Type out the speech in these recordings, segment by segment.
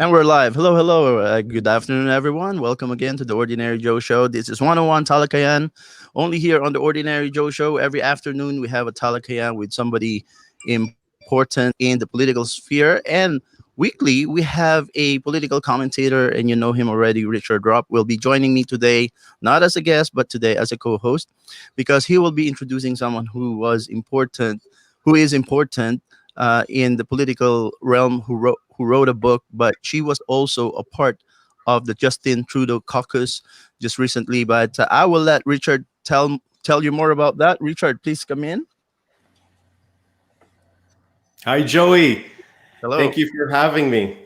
And we're live. Hello, hello. Good afternoon, everyone. Welcome again to the Ordinary Joe Show. This is 101 Talakayan. Only here on the Ordinary Joe Show. Every afternoon, we have a Talakayan with somebody important in the political sphere. And weekly, we have a political commentator, and you know him already, Richard Rupp, will be joining me today, not as a guest, but today as a co host, because he will be introducing someone who is important in the political realm who wrote a book, but she was also a part of the Justin Trudeau caucus just recently. But I will let Richard tell you more about that. Richard, please come in. Hi, Joey. Hello. Thank you for having me.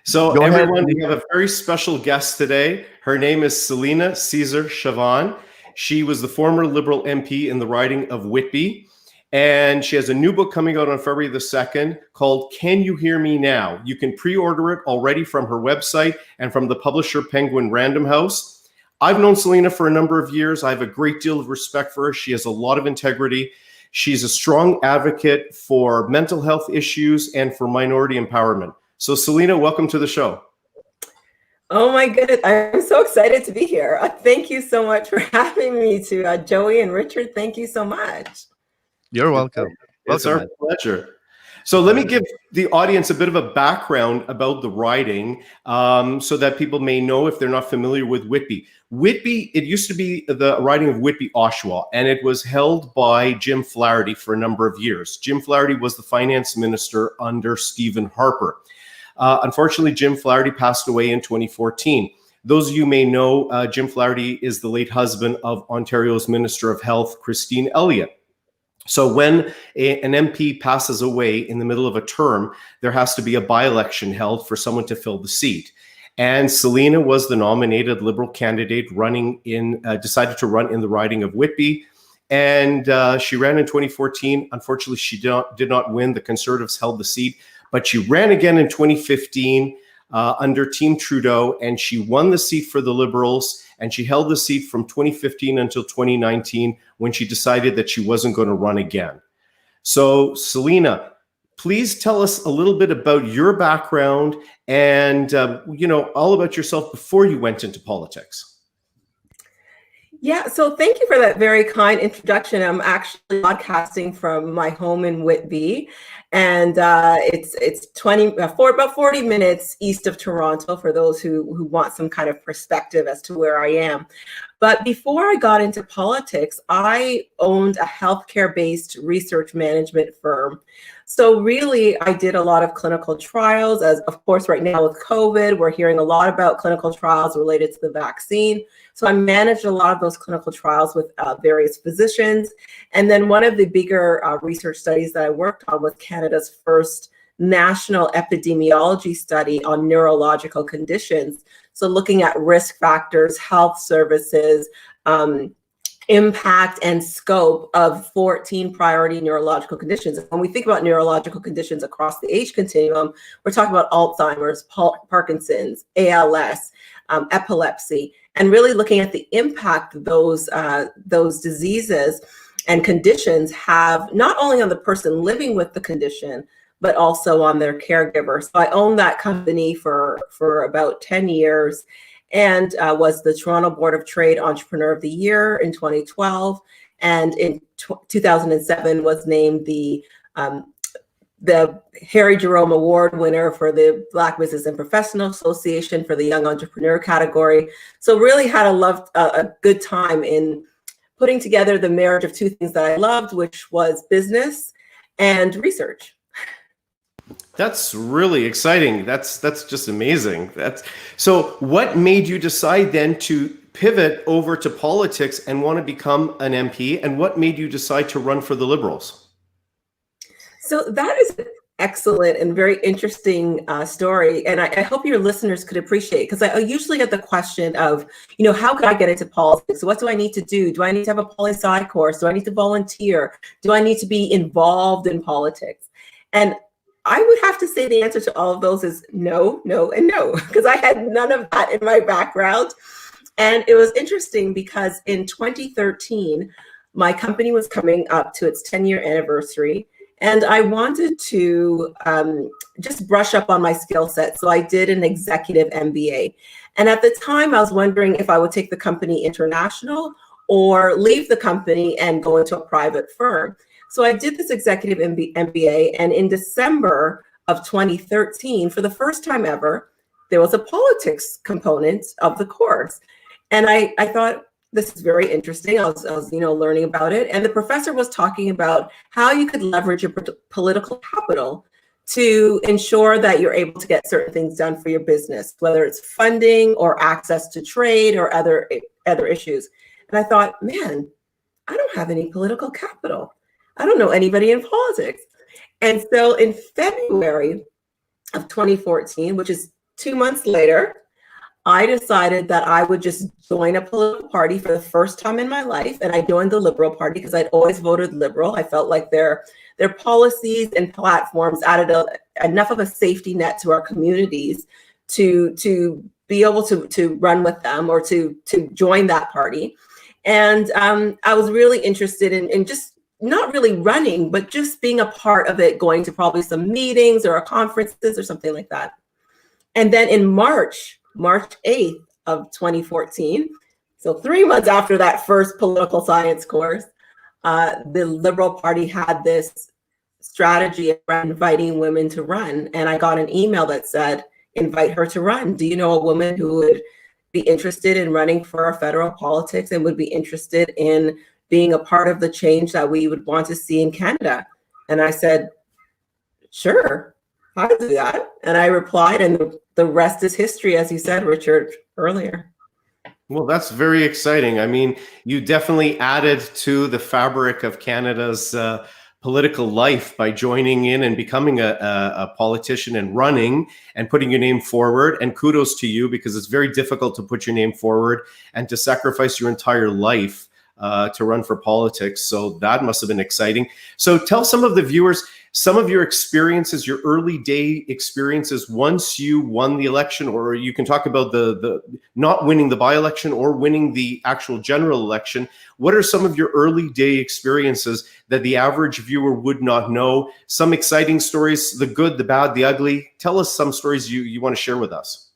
So, Go ahead. everyone, we have a very special guest today. Her name is Celina Caesar-Chavannes. She was the former Liberal MP in the riding of Whitby, and she has a new book coming out on February the 2nd called Can You Hear Me Now? You can pre-order it already from her website and from the publisher Penguin Random House. I've known Celina for a number of years. I have a great deal of respect for her. She has a lot of integrity. She's a strong advocate for mental health issues and for minority empowerment. So, Celina, welcome to the show. Oh my goodness, I'm so excited to be here. Thank you so much for having me to Joey and Richard. Thank you so much. You're welcome. It's our pleasure. So let me give the audience a bit of a background about the riding so that people may know if they're not familiar with Whitby. Whitby, it used to be the riding of Whitby-Oshawa, and it was held by Jim Flaherty for a number of years. Jim Flaherty was the finance minister under Stephen Harper. Unfortunately, Jim Flaherty passed away in 2014. Those of you may know Jim Flaherty is the late husband of Ontario's Minister of Health, Christine Elliott. So when an MP passes away in the middle of a term, there has to be a by-election held for someone to fill the seat. And Celina was the nominated Liberal candidate decided to run in the riding of Whitby. And she ran in 2014. Unfortunately, she did not win. The Conservatives held the seat. But she ran again in 2015 under Team Trudeau, and she won the seat for the Liberals. And she held the seat from 2015 until 2019 when she decided that she wasn't going to run again. So, Celina, please tell us a little bit about your background and, all about yourself before you went into politics. Yeah, so thank you for that very kind introduction. I'm actually podcasting from my home in Whitby, and it's about 40 minutes east of Toronto for those who want some kind of perspective as to where I am. But before I got into politics, I owned a healthcare-based research management firm. So really, I did a lot of clinical trials. As of course, right now with COVID, we're hearing a lot about clinical trials related to the vaccine. So I managed a lot of those clinical trials with various physicians. And then one of the bigger research studies that I worked on was Canada's first national epidemiology study on neurological conditions. So looking at risk factors, health services, impact and scope of 14 priority neurological conditions. When we think about neurological conditions across the age continuum, we're talking about Alzheimer's, Parkinson's, ALS, epilepsy, and really looking at the impact those diseases and conditions have not only on the person living with the condition, but also on their caregiver. So I owned that company for about 10 years and was the Toronto Board of Trade Entrepreneur of the Year in 2012. And in 2007 was named the Harry Jerome Award winner for the Black Business and Professional Association for the Young Entrepreneur category. So really had a good time in putting together the marriage of two things that I loved, which was business and research. That's really exciting. That's just amazing. So what made you decide then to pivot over to politics and want to become an MP? And what made you decide to run for the Liberals? So that is an excellent and very interesting story. And I hope your listeners could appreciate, because I usually get the question of, how could I get into politics? What do I need to do? Do I need to have a poli-sci course? Do I need to volunteer? Do I need to be involved in politics? And I would have to say the answer to all of those is no, no, and no, because I had none of that in my background. And it was interesting because in 2013, my company was coming up to its 10-year anniversary. And I wanted to just brush up on my skill set. So I did an executive MBA. And at the time, I was wondering if I would take the company international or leave the company and go into a private firm. So I did this executive MBA. And in December of 2013, for the first time ever, there was a politics component of the course. And I thought, this is very interesting. I was learning about it. And the professor was talking about how you could leverage your political capital to ensure that you're able to get certain things done for your business, whether it's funding or access to trade or other issues. And I thought, man, I don't have any political capital. I don't know anybody in politics. And so in February of 2014, which is 2 months later, I decided that I would just join a political party for the first time in my life. And I joined the Liberal Party because I'd always voted Liberal. I felt like their policies and platforms added enough of a safety net to our communities to be able to run with them or to join that party. And I was really interested in just not really running, but just being a part of it, going to probably some meetings or conferences or something like that. And then in March 8th of 2014, so 3 months after that first political science course, the Liberal Party had this strategy around inviting women to run. And I got an email that said, invite her to run. Do you know a woman who would be interested in running for our federal politics and would be interested in being a part of the change that we would want to see in Canada? And I said, sure, I'll do that. And I replied, and the rest is history, as you said, Richard, earlier. Well, that's very exciting. I mean, you definitely added to the fabric of Canada's political life by joining in and becoming a politician and running and putting your name forward. And kudos to you, because it's very difficult to put your name forward and to sacrifice your entire life to run for politics. So that must have been exciting. So tell some of the viewers some of your experiences, your early day experiences once you won the election, or you can talk about the not winning the by-election or winning the actual general election. What are some of your early day experiences that the average viewer would not know? Some exciting stories, the good, the bad, the ugly. Tell us some stories you want to share with us.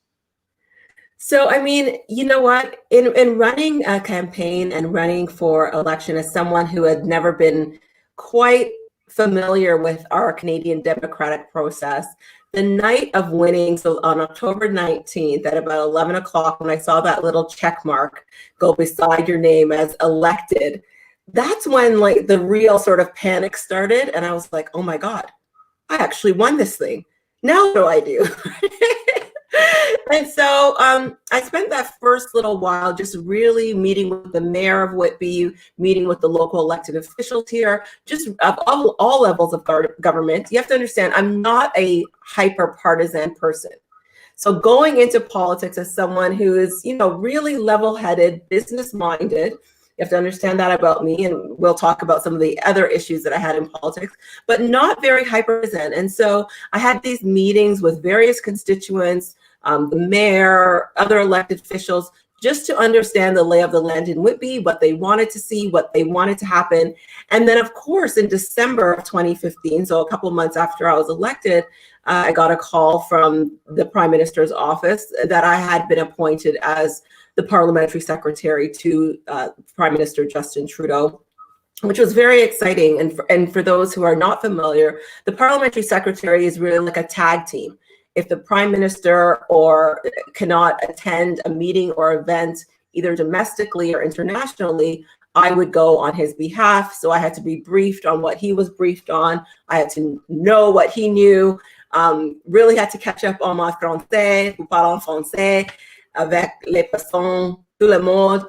So, I mean, you know what, in running a campaign and running for election as someone who had never been quite familiar with our Canadian democratic process, the night of winning, so on October 19th at about 11 o'clock, when I saw that little check mark go beside your name as elected, that's when like the real sort of panic started. And I was like, oh my God, I actually won this thing. Now what do I do? And so I spent that first little while just really meeting with the mayor of Whitby, meeting with the local elected officials here, just of all levels of government. You have to understand, I'm not a hyper partisan person. So going into politics as someone who is, you know, really level-headed, business-minded, you have to understand that about me, and we'll talk about some of the other issues that I had in politics, but not very hyper-partisan. And so I had these meetings with various constituents, the mayor, other elected officials, just to understand the lay of the land in Whitby, what they wanted to see, what they wanted to happen. And then, of course, in December of 2015, so a couple of months after I was elected, I got a call from the Prime Minister's office that I had been appointed as the parliamentary secretary to Prime Minister Justin Trudeau, which was very exciting. And for those who are not familiar, the parliamentary secretary is really like a tag team. If the prime minister or cannot attend a meeting or event, either domestically or internationally, I would go on his behalf. So I had to be briefed on what he was briefed on. I had to know what he knew. Really had to catch up on my français, vous parlez en français, avec les personnes, tout le monde.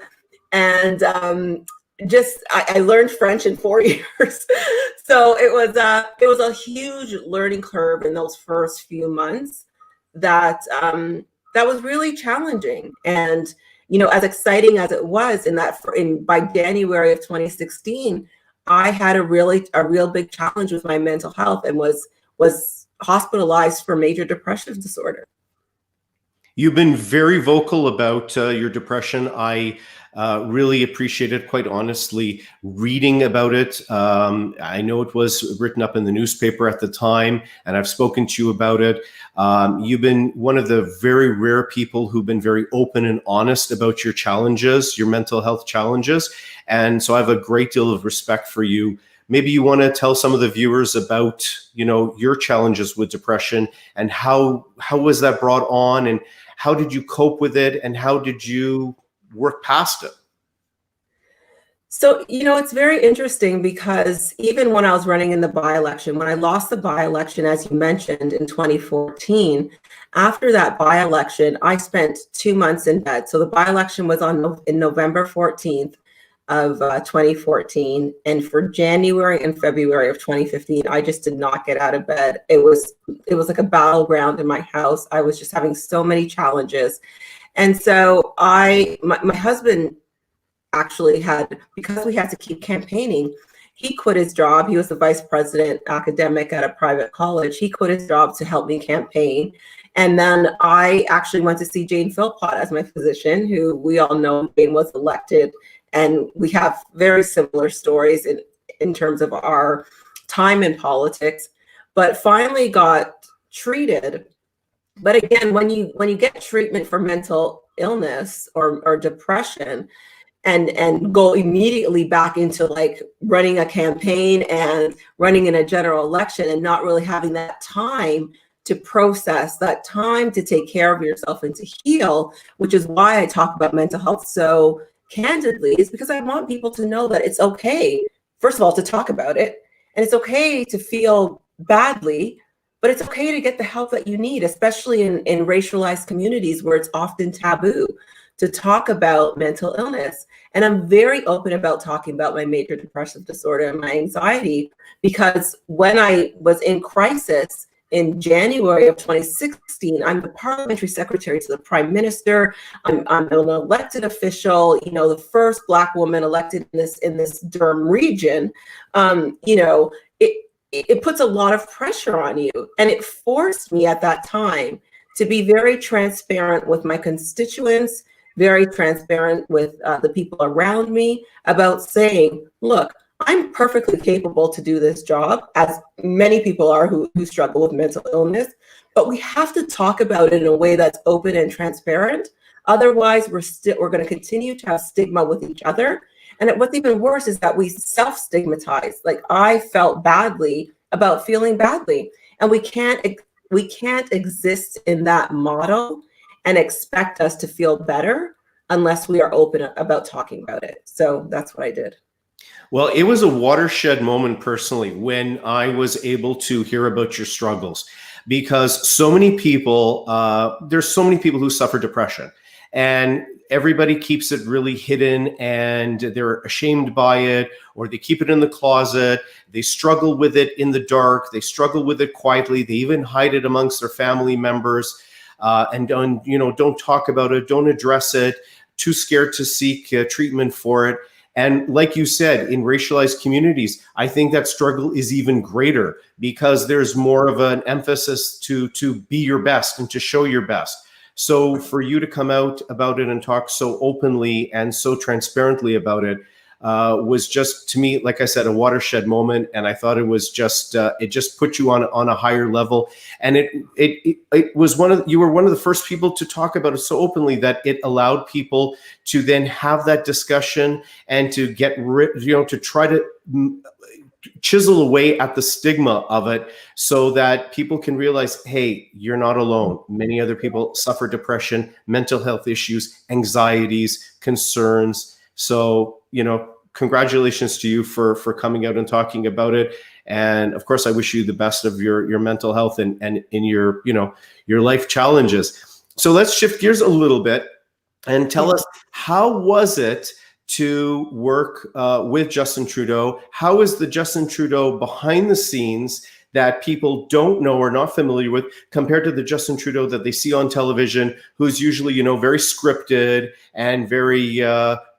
And I learned French in 4 years. So it was a huge learning curve in those first few months that was really challenging. And, you know, as exciting as it was by January of 2016, I had a real big challenge with my mental health and was hospitalized for major depressive disorder. You've been very vocal about your depression. I really appreciated, quite honestly, reading about it. I know it was written up in the newspaper at the time, and I've spoken to you about it. You've been one of the very rare people who've been very open and honest about your challenges, your mental health challenges. And so I have a great deal of respect for you. Maybe you want to tell some of the viewers about, your challenges with depression, and how was that brought on, and how did you cope with it, and how did you work past it? So, it's very interesting because even when I was running in the by-election, when I lost the by-election, as you mentioned, in 2014, after that by-election, I spent 2 months in bed. So the by-election was in November 14th of 2014. And for January and February of 2015, I just did not get out of bed. It was like a battleground in my house. I was just having so many challenges. And so my husband actually because we had to keep campaigning, he quit his job. He was the vice president academic at a private college. He quit his job to help me campaign. And then I actually went to see Jane Philpott as my physician, who we all know Jane was elected. And we have very similar stories in terms of our time in politics, but finally got treated. But again, when you get treatment for mental illness or depression, and go immediately back into like running a campaign and running in a general election and not really having that time to process, that time to take care of yourself and to heal, which is why I talk about mental health so candidly, is because I want people to know that it's okay, first of all, to talk about it, and it's okay to feel badly, but it's okay to get the help that you need, especially in racialized communities where it's often taboo to talk about mental illness. And I'm very open about talking about my major depressive disorder and my anxiety, because when I was in crisis in January of 2016, I'm the parliamentary secretary to the prime minister. I'm an elected official, the first Black woman elected in this Durham region. It puts a lot of pressure on you. And it forced me at that time to be very transparent with my constituents, very transparent with the people around me about saying, look, I'm perfectly capable to do this job, as many people are who struggle with mental illness, but we have to talk about it in a way that's open and transparent. Otherwise, we're going to continue to have stigma with each other. And what's even worse is that we self-stigmatize. Like, I felt badly about feeling badly, and we can't exist in that model and expect us to feel better unless we are open about talking about it. So that's what I did. Well, it was a watershed moment personally when I was able to hear about your struggles, because there's so many people who suffer depression, and everybody keeps it really hidden, and they're ashamed by it, or they keep it in the closet. They struggle with it in the dark. They struggle with it quietly. They even hide it amongst their family members, and don't talk about it, don't address it, too scared to seek treatment for it. And like you said, in racialized communities, I think that struggle is even greater because there's more of an emphasis to be your best and to show your best. So for you to come out about it and talk so openly and so transparently about it was just, to me, like I said, a watershed moment. And I thought it was just, it just put you on a higher level. And it was you were one of the first people to talk about it so openly that it allowed people to then have that discussion and to get rid, to try to chisel away at the stigma of it, so that people can realize, hey, you're not alone. Many other people suffer depression, mental health issues, anxieties, concerns. So, congratulations to you for coming out and talking about it. And of course, I wish you the best of your mental health and in your life challenges. So let's shift gears a little bit and tell us, how was it to work with Justin Trudeau? How is the Justin Trudeau behind the scenes that people don't know or not familiar with compared to the Justin Trudeau that they see on television, who's usually, very scripted and very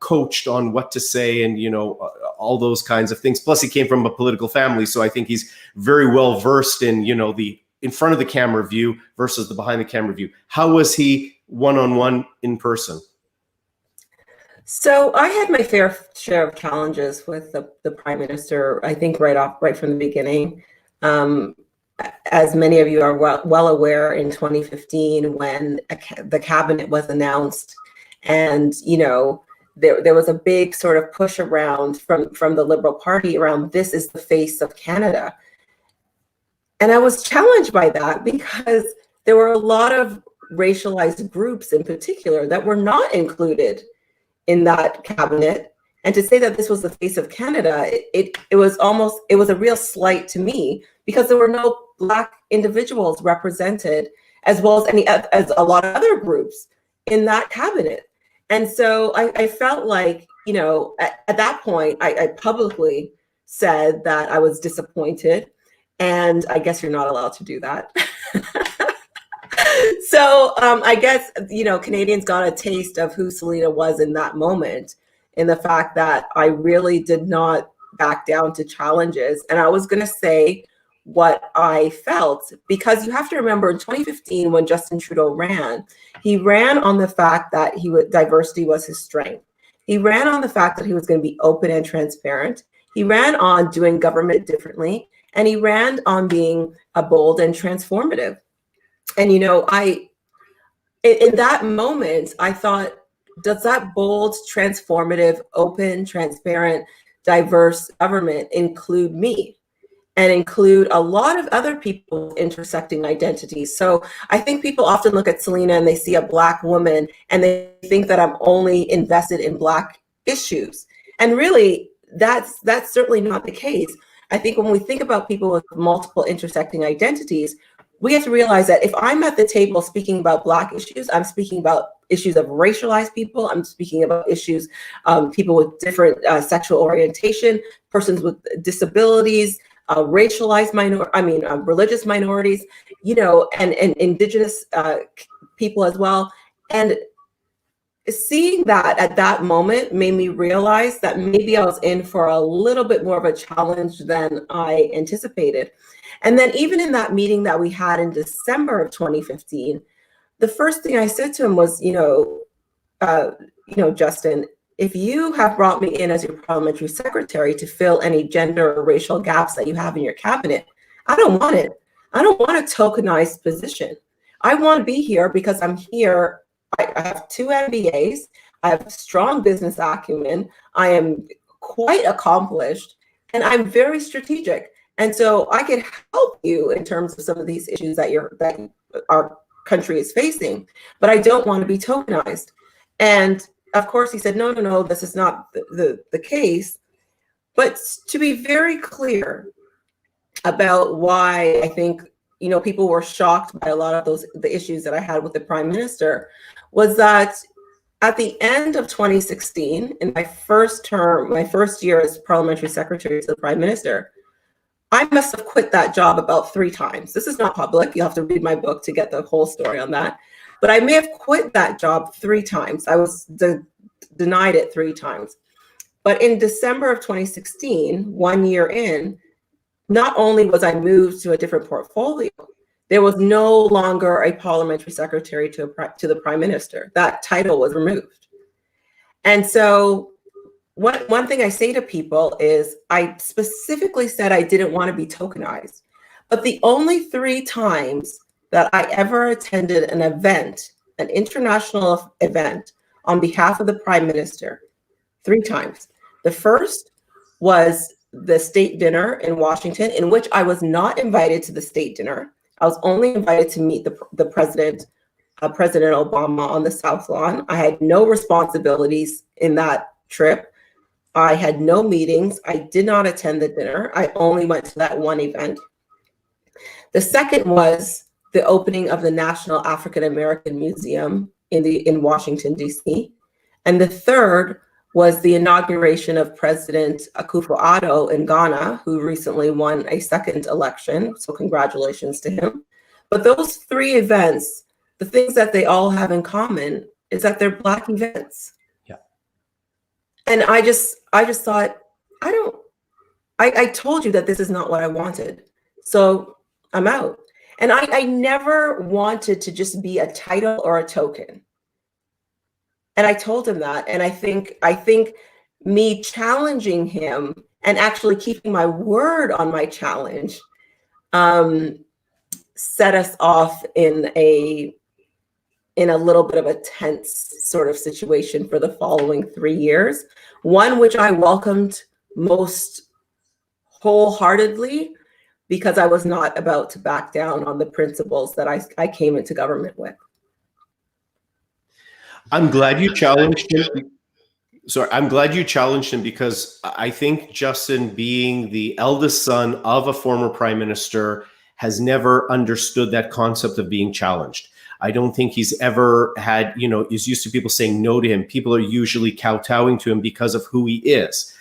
coached on what to say and, all those kinds of things. Plus, he came from a political family, so I think he's very well versed in, the in front of the camera view versus the behind the camera view? How was he one-on-one in person? So I had my fair share of challenges with the prime minister, I think right from the beginning. As many of you are well aware, in 2015, when the cabinet was announced, and there was a big sort of push around from the Liberal Party around, this is the face of Canada. And I was challenged by that because there were a lot of racialized groups in particular that were not included in that cabinet. And to say that this was the face of Canada, it was a real slight to me, because there were no Black individuals represented, as well as a lot of other groups in that cabinet. And so I felt like, at that point, I publicly said that I was disappointed. And I guess you're not allowed to do that. So I guess, Canadians got a taste of who Celina was in that moment, in the fact that I really did not back down to challenges. And I was going to say what I felt, because you have to remember, in 2015, when Justin Trudeau ran, he ran on the fact that diversity was his strength. He ran on the fact that he was going to be open and transparent. He ran on doing government differently, and he ran on being bold and transformative. And, in that moment, I thought, does that bold, transformative, open, transparent, diverse government include me and include a lot of other people with intersecting identities? So I think people often look at Celina and they see a Black woman and they think that I'm only invested in Black issues. And really, that's certainly not the case. I think when we think about people with multiple intersecting identities, we have to realize that if I'm at the table speaking about Black issues, I'm speaking about issues of racialized people. I'm speaking about issues, people with different sexual orientation, persons with disabilities, racialized religious minorities, and Indigenous people as well. And seeing that at that moment made me realize that maybe I was in for a little bit more of a challenge than I anticipated. And then even in that meeting that we had in December of 2015, the first thing I said to him was, Justin, if you have brought me in as your parliamentary secretary to fill any gender or racial gaps that you have in your cabinet, I don't want it. I don't want a tokenized position. I want to be here because I'm here. I have 2 MBAs. I have strong business acumen. I am quite accomplished, and I'm very strategic. And so I can help you in terms of some of these issues that our country is facing, but I don't want to be tokenized. And of course, he said, no, this is not the case. But to be very clear about why I think, people were shocked by a lot of the issues that I had with the prime minister, was that at the end of 2016, in my first year as parliamentary secretary to the prime minister, I must have quit that job about 3 times. This is not public. You'll have to read my book to get the whole story on that. But I may have quit that job 3 times. I was denied it 3 times. But in December of 2016, 1 year in, not only was I moved to a different portfolio, there was no longer a parliamentary secretary to the prime minister. That title was removed. And so one thing I say to people is, I specifically said I didn't want to be tokenized, but the only 3 times that I ever attended an event, an international event on behalf of the prime minister, 3 times. The first was the state dinner in Washington, in which I was not invited to the state dinner. I was only invited to meet the president, President Obama, on the South Lawn. I had no responsibilities in that trip. I had no meetings. I did not attend the dinner. I only went to that one event. The second was the opening of the National African American Museum in Washington, D.C. And the third was the inauguration of President Akufo-Addo in Ghana, who recently won a second election. So congratulations to him. But those 3 events, the things that they all have in common is that they're Black events. And I just thought, I told you that this is not what I wanted. So I'm out. And I never wanted to just be a title or a token. And I told him that. And I think me challenging him and actually keeping my word on my challenge set us off in a little bit of a tense sort of situation for the following 3 years, one which I welcomed most wholeheartedly, because I was not about to back down on the principles that I came into government with. I'm glad you challenged him. Sorry, I'm glad you challenged him, because I think Justin, being the eldest son of a former prime minister, has never understood that concept of being challenged. I don't think he's ever had, is used to people saying no to him. People are usually kowtowing to him because of who he is.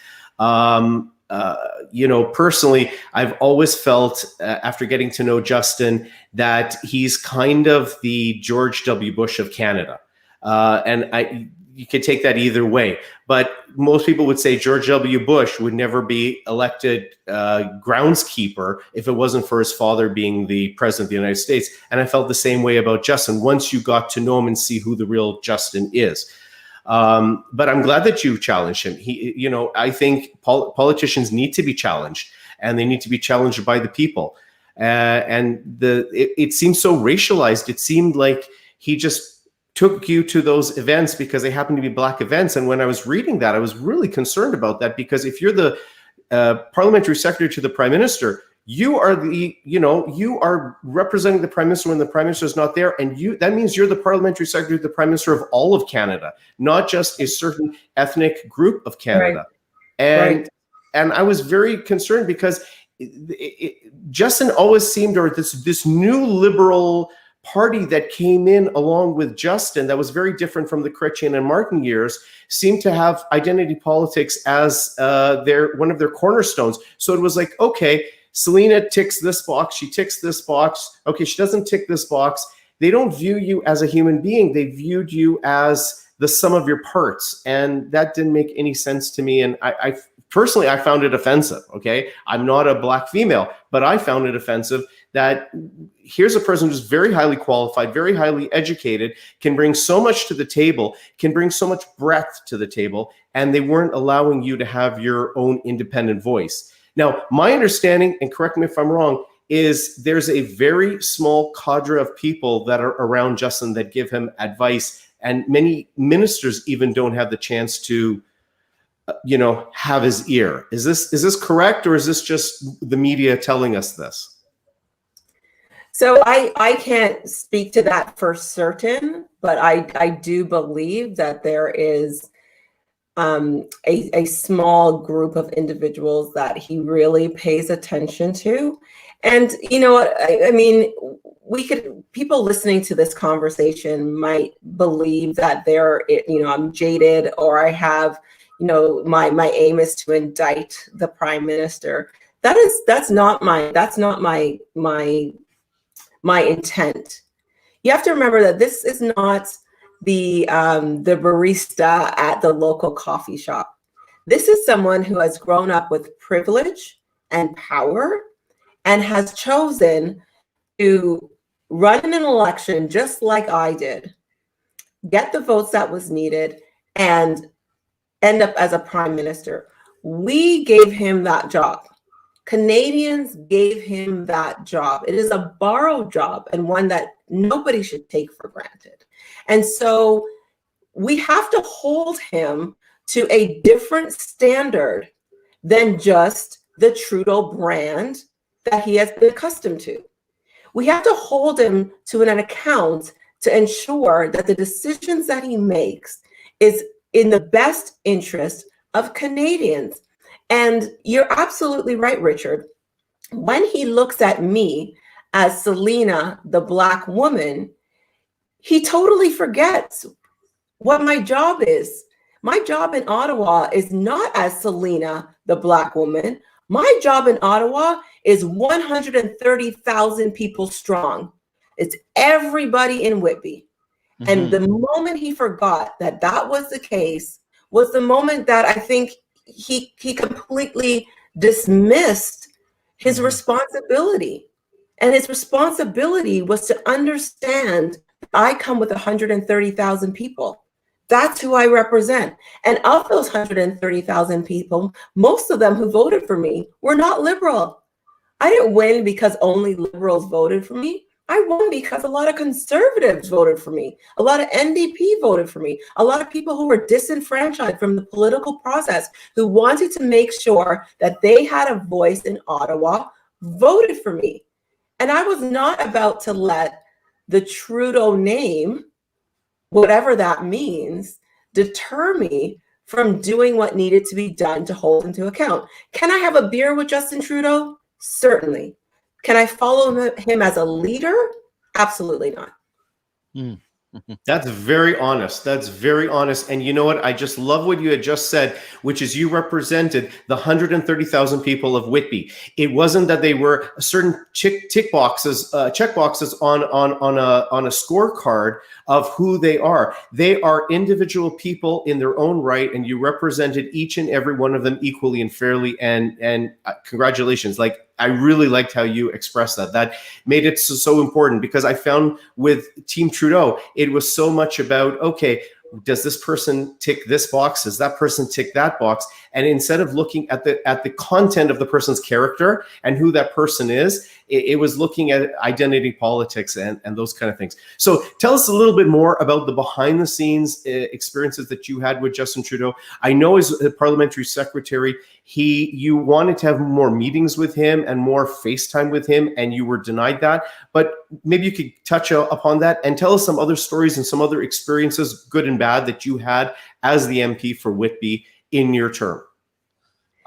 Personally, I've always felt after getting to know Justin that he's kind of the George W. Bush of Canada. You could take that either way, but most people would say George W. Bush would never be elected groundskeeper if it wasn't for his father being the president of the United States. And I felt the same way about Justin once you got to know him and see who the real Justin is. But I'm glad that you challenged him. I think politicians need to be challenged, and they need to be challenged by the people. It seemed so racialized. It seemed like he just took you to those events because they happened to be Black events. And when I was reading that, I was really concerned about that, because if you're the parliamentary secretary to the prime minister, you are you are representing the prime minister when the prime minister is not there, and that means you're the parliamentary secretary to the prime minister of all of Canada, not just a certain ethnic group of Canada. Right. And I was very concerned because Justin always seemed, or this new liberal party that came in along with Justin that was very different from the Chrétien and Martin years, seemed to have identity politics as one of their cornerstones. So it was like, okay, Celina ticks this box, she ticks this box. Okay, she doesn't tick this box. They don't view you as a human being. They viewed you as the sum of your parts. And that didn't make any sense to me. And I personally, I found it offensive, okay? I'm not a Black female, but I found it offensive that here's a person who's very highly qualified, very highly educated, can bring so much to the table, can bring so much breadth to the table, and they weren't allowing you to have your own independent voice. Now, my understanding, and correct me if I'm wrong, is there's a very small cadre of people that are around Justin that give him advice, and many ministers even don't have the chance to have his ear. Is this correct, or is this just the media telling us this? So I can't speak to that for certain, but I do believe that there is a small group of individuals that he really pays attention to. And you know what, I mean, people listening to this conversation might believe that I'm jaded, or I have, my aim is to indict the prime minister. That's not my intent. You have to remember that this is not the barista at the local coffee shop. This is someone who has grown up with privilege and power and has chosen to run in an election just like I did, get the votes that was needed, and end up as a prime minister. We gave him that job. Canadians gave him that job. It is a borrowed job, and one that nobody should take for granted. And so we have to hold him to a different standard than just the Trudeau brand that he has been accustomed to. We have to hold him to an account to ensure that the decisions that he makes is in the best interest of Canadians. And you're absolutely right, Richard. When he looks at me as Celina, the Black woman, he totally forgets what my job is. My job in Ottawa is not as Celina, the Black woman. My job in Ottawa is 130,000 people strong. It's everybody in Whitby. Mm-hmm. And the moment he forgot that was the case was the moment that I think he completely dismissed his responsibility. And his responsibility was to understand I come with 130,000 people. That's who I represent. And of those 130,000 people, most of them who voted for me were not liberal. I didn't win because only liberals voted for me. I won because a lot of conservatives voted for me. A lot of NDP voted for me. A lot of people who were disenfranchised from the political process, who wanted to make sure that they had a voice in Ottawa, voted for me. And I was not about to let the Trudeau name, whatever that means, deter me from doing what needed to be done to hold him to account. Can I have a beer with Justin Trudeau? Certainly. Can I follow him as a leader? Absolutely not. Mm. That's very honest. That's very honest. And you know what? I just love what you had just said, which is you represented the 130,000 people of Whitby. It wasn't that they were certain check boxes on a scorecard of who they are. They are individual people in their own right, and you represented each and every one of them equally and fairly. And congratulations. Like, I really liked how you expressed that. That made it so important, because I found with Team Trudeau, it was so much about, okay, does this person tick this box? Does that person tick that box? And instead of looking at the content of the person's character and who that person is, it was looking at identity politics and those kind of things. So tell us a little bit more about the behind the scenes experiences that you had with Justin Trudeau. I know as a parliamentary secretary, you wanted to have more meetings with him and more FaceTime with him, and you were denied that. But maybe you could touch upon that and tell us some other stories and some other experiences, good and bad, that you had as the MP for Whitby in your term.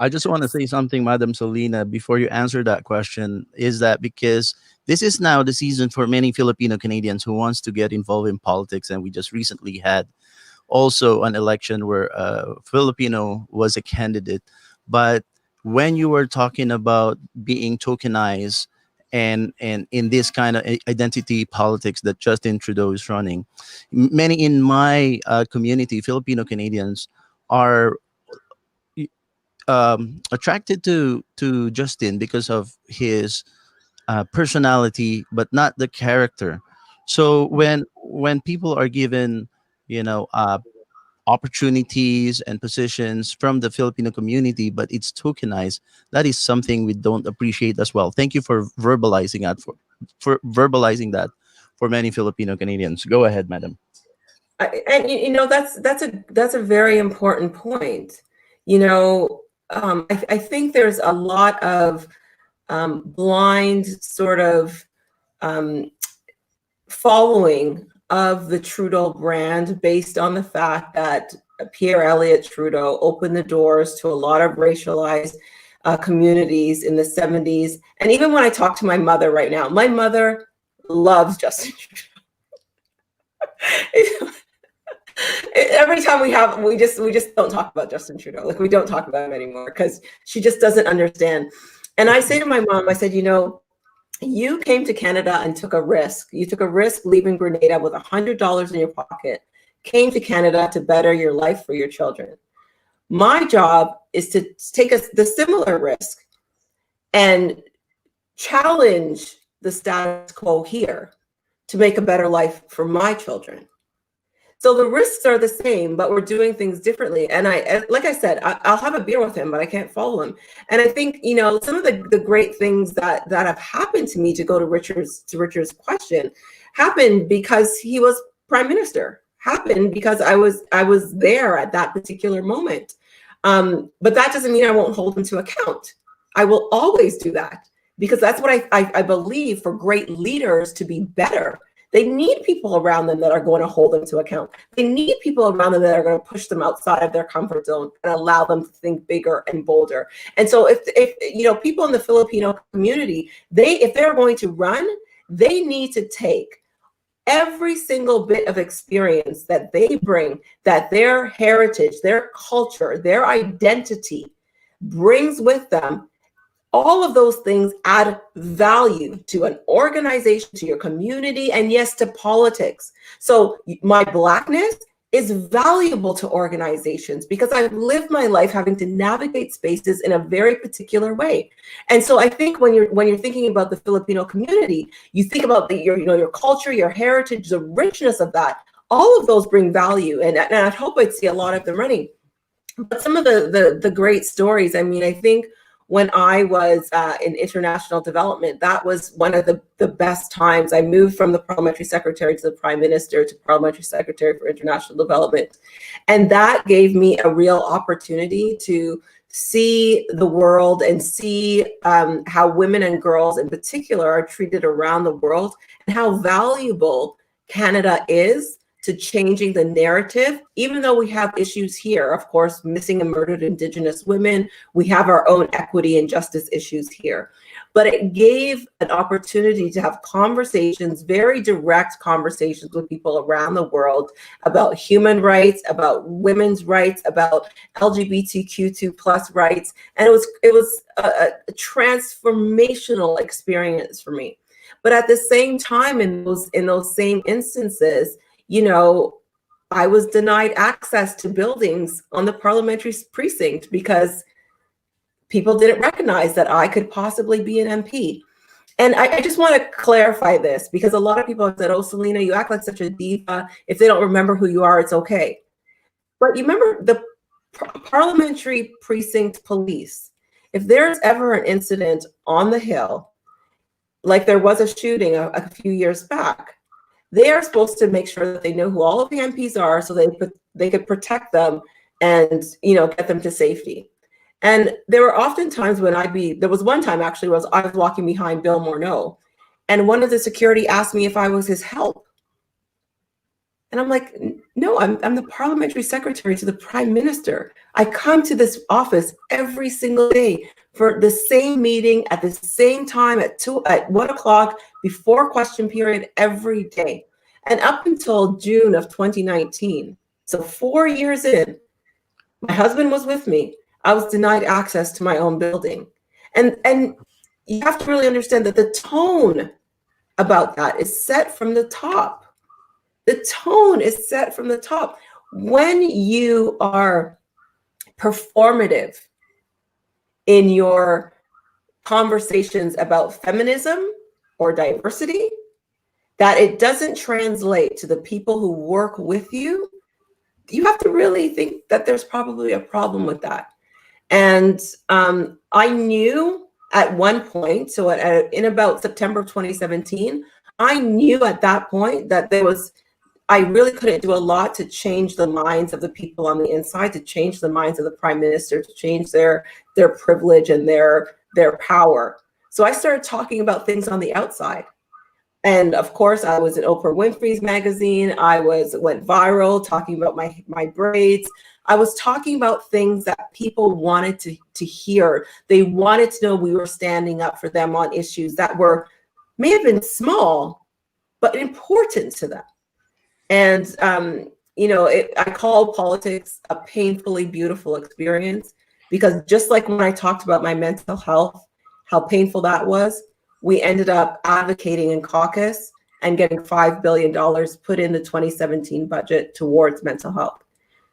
I just want to say something, Madam Celina, before you answer that question, is that because this is now the season for many Filipino Canadians who wants to get involved in politics. And we just recently had also an election where a Filipino was a candidate. But when you were talking about being tokenized and in this kind of identity politics that Justin Trudeau is running, many in my community, Filipino Canadians, are attracted to Justin because of his personality, but not the character. So when people are given, opportunities and positions from the Filipino community, but it's tokenized, that is something we don't appreciate as well. Thank you for verbalizing that for verbalizing that for many Filipino Canadians. Go ahead, madam. That's a very important point. I think there's a lot of blind sort of following of the Trudeau brand based on the fact that Pierre Elliott Trudeau opened the doors to a lot of racialized communities in the 70s. And even when I talk to my mother right now, my mother loves Justin Trudeau. Every time we just don't talk about Justin Trudeau. Like, we don't talk about him anymore because she just doesn't understand. And I say to my mom, I said, you came to Canada and took a risk. You took a risk leaving Grenada with $100 in your pocket, came to Canada to better your life for your children. My job is to take the similar risk and challenge the status quo here to make a better life for my children. So the risks are the same, but we're doing things differently. And like I said, I'll have a beer with him, but I can't follow him. And I think, some of the great things that have happened to me, to go to Richard's question, happened because he was prime minister, happened because I was there at that particular moment. But that doesn't mean I won't hold him to account. I will always do that, because that's what I believe. For great leaders to be better, they need people around them that are going to hold them to account. They need people around them that are going to push them outside of their comfort zone and allow them to think bigger and bolder. And so if people in the Filipino community, if they're going to run, they need to take every single bit of experience that they bring, that their heritage, their culture, their identity brings with them. All of those things add value to an organization, to your community, and yes, to politics. So my Blackness is valuable to organizations, because I've lived my life having to navigate spaces in a very particular way. And so I think when you're thinking about the Filipino community, you think about your culture, your heritage, the richness of that. All of those bring value, and I hope I'd see a lot of them running. But some of the great stories, I mean, I think when I was in international development, that was one of the best times. I moved from the parliamentary secretary to the prime minister to parliamentary secretary for international development. And that gave me a real opportunity to see the world and see how women and girls in particular are treated around the world, and how valuable Canada is to changing the narrative. Even though we have issues here, of course, missing and murdered Indigenous women, we have our own equity and justice issues here. But it gave an opportunity to have conversations, very direct conversations with people around the world about human rights, about women's rights, about LGBTQ2 plus rights. And it was a transformational experience for me. But at the same time, in those same instances, I was denied access to buildings on the parliamentary precinct because people didn't recognize that I could possibly be an MP. And I just want to clarify this, because a lot of people have said, oh, Celina, you act like such a diva. If they don't remember who you are, it's okay. But you remember the parliamentary precinct police. If there's ever an incident on the Hill, like there was a shooting a few years back, they are supposed to make sure that they know who all of the MPs are, so they could protect them and get them to safety. And there were often times when there was one time actually was I was walking behind Bill Morneau, and one of the security asked me if I was his help. And I'm like, no, I'm the parliamentary secretary to the prime minister. I come to this office every single day for the same meeting at the same time at 1 o'clock before question period every day. And up until June of 2019, so 4 years in, my husband was with me. I was denied access to my own building. And you have to really understand that the tone about that is set from the top. The tone is set from the top. When you are performative in your conversations about feminism or diversity, that it doesn't translate to the people who work with you, you have to really think that there's probably a problem with that. And I knew at one point, so in about September of 2017, I knew at that point that I really couldn't do a lot to change the minds of the people on the inside, to change the minds of the prime minister, to change their privilege and their power. So I started talking about things on the outside. And of course, I was in Oprah Winfrey's magazine. I went viral talking about my braids. I was talking about things that people wanted to hear. They wanted to know we were standing up for them on issues that may have been small, but important to them. And, I call politics a painfully beautiful experience, because just like when I talked about my mental health, how painful that was, we ended up advocating in caucus and getting $5 billion put in the 2017 budget towards mental health.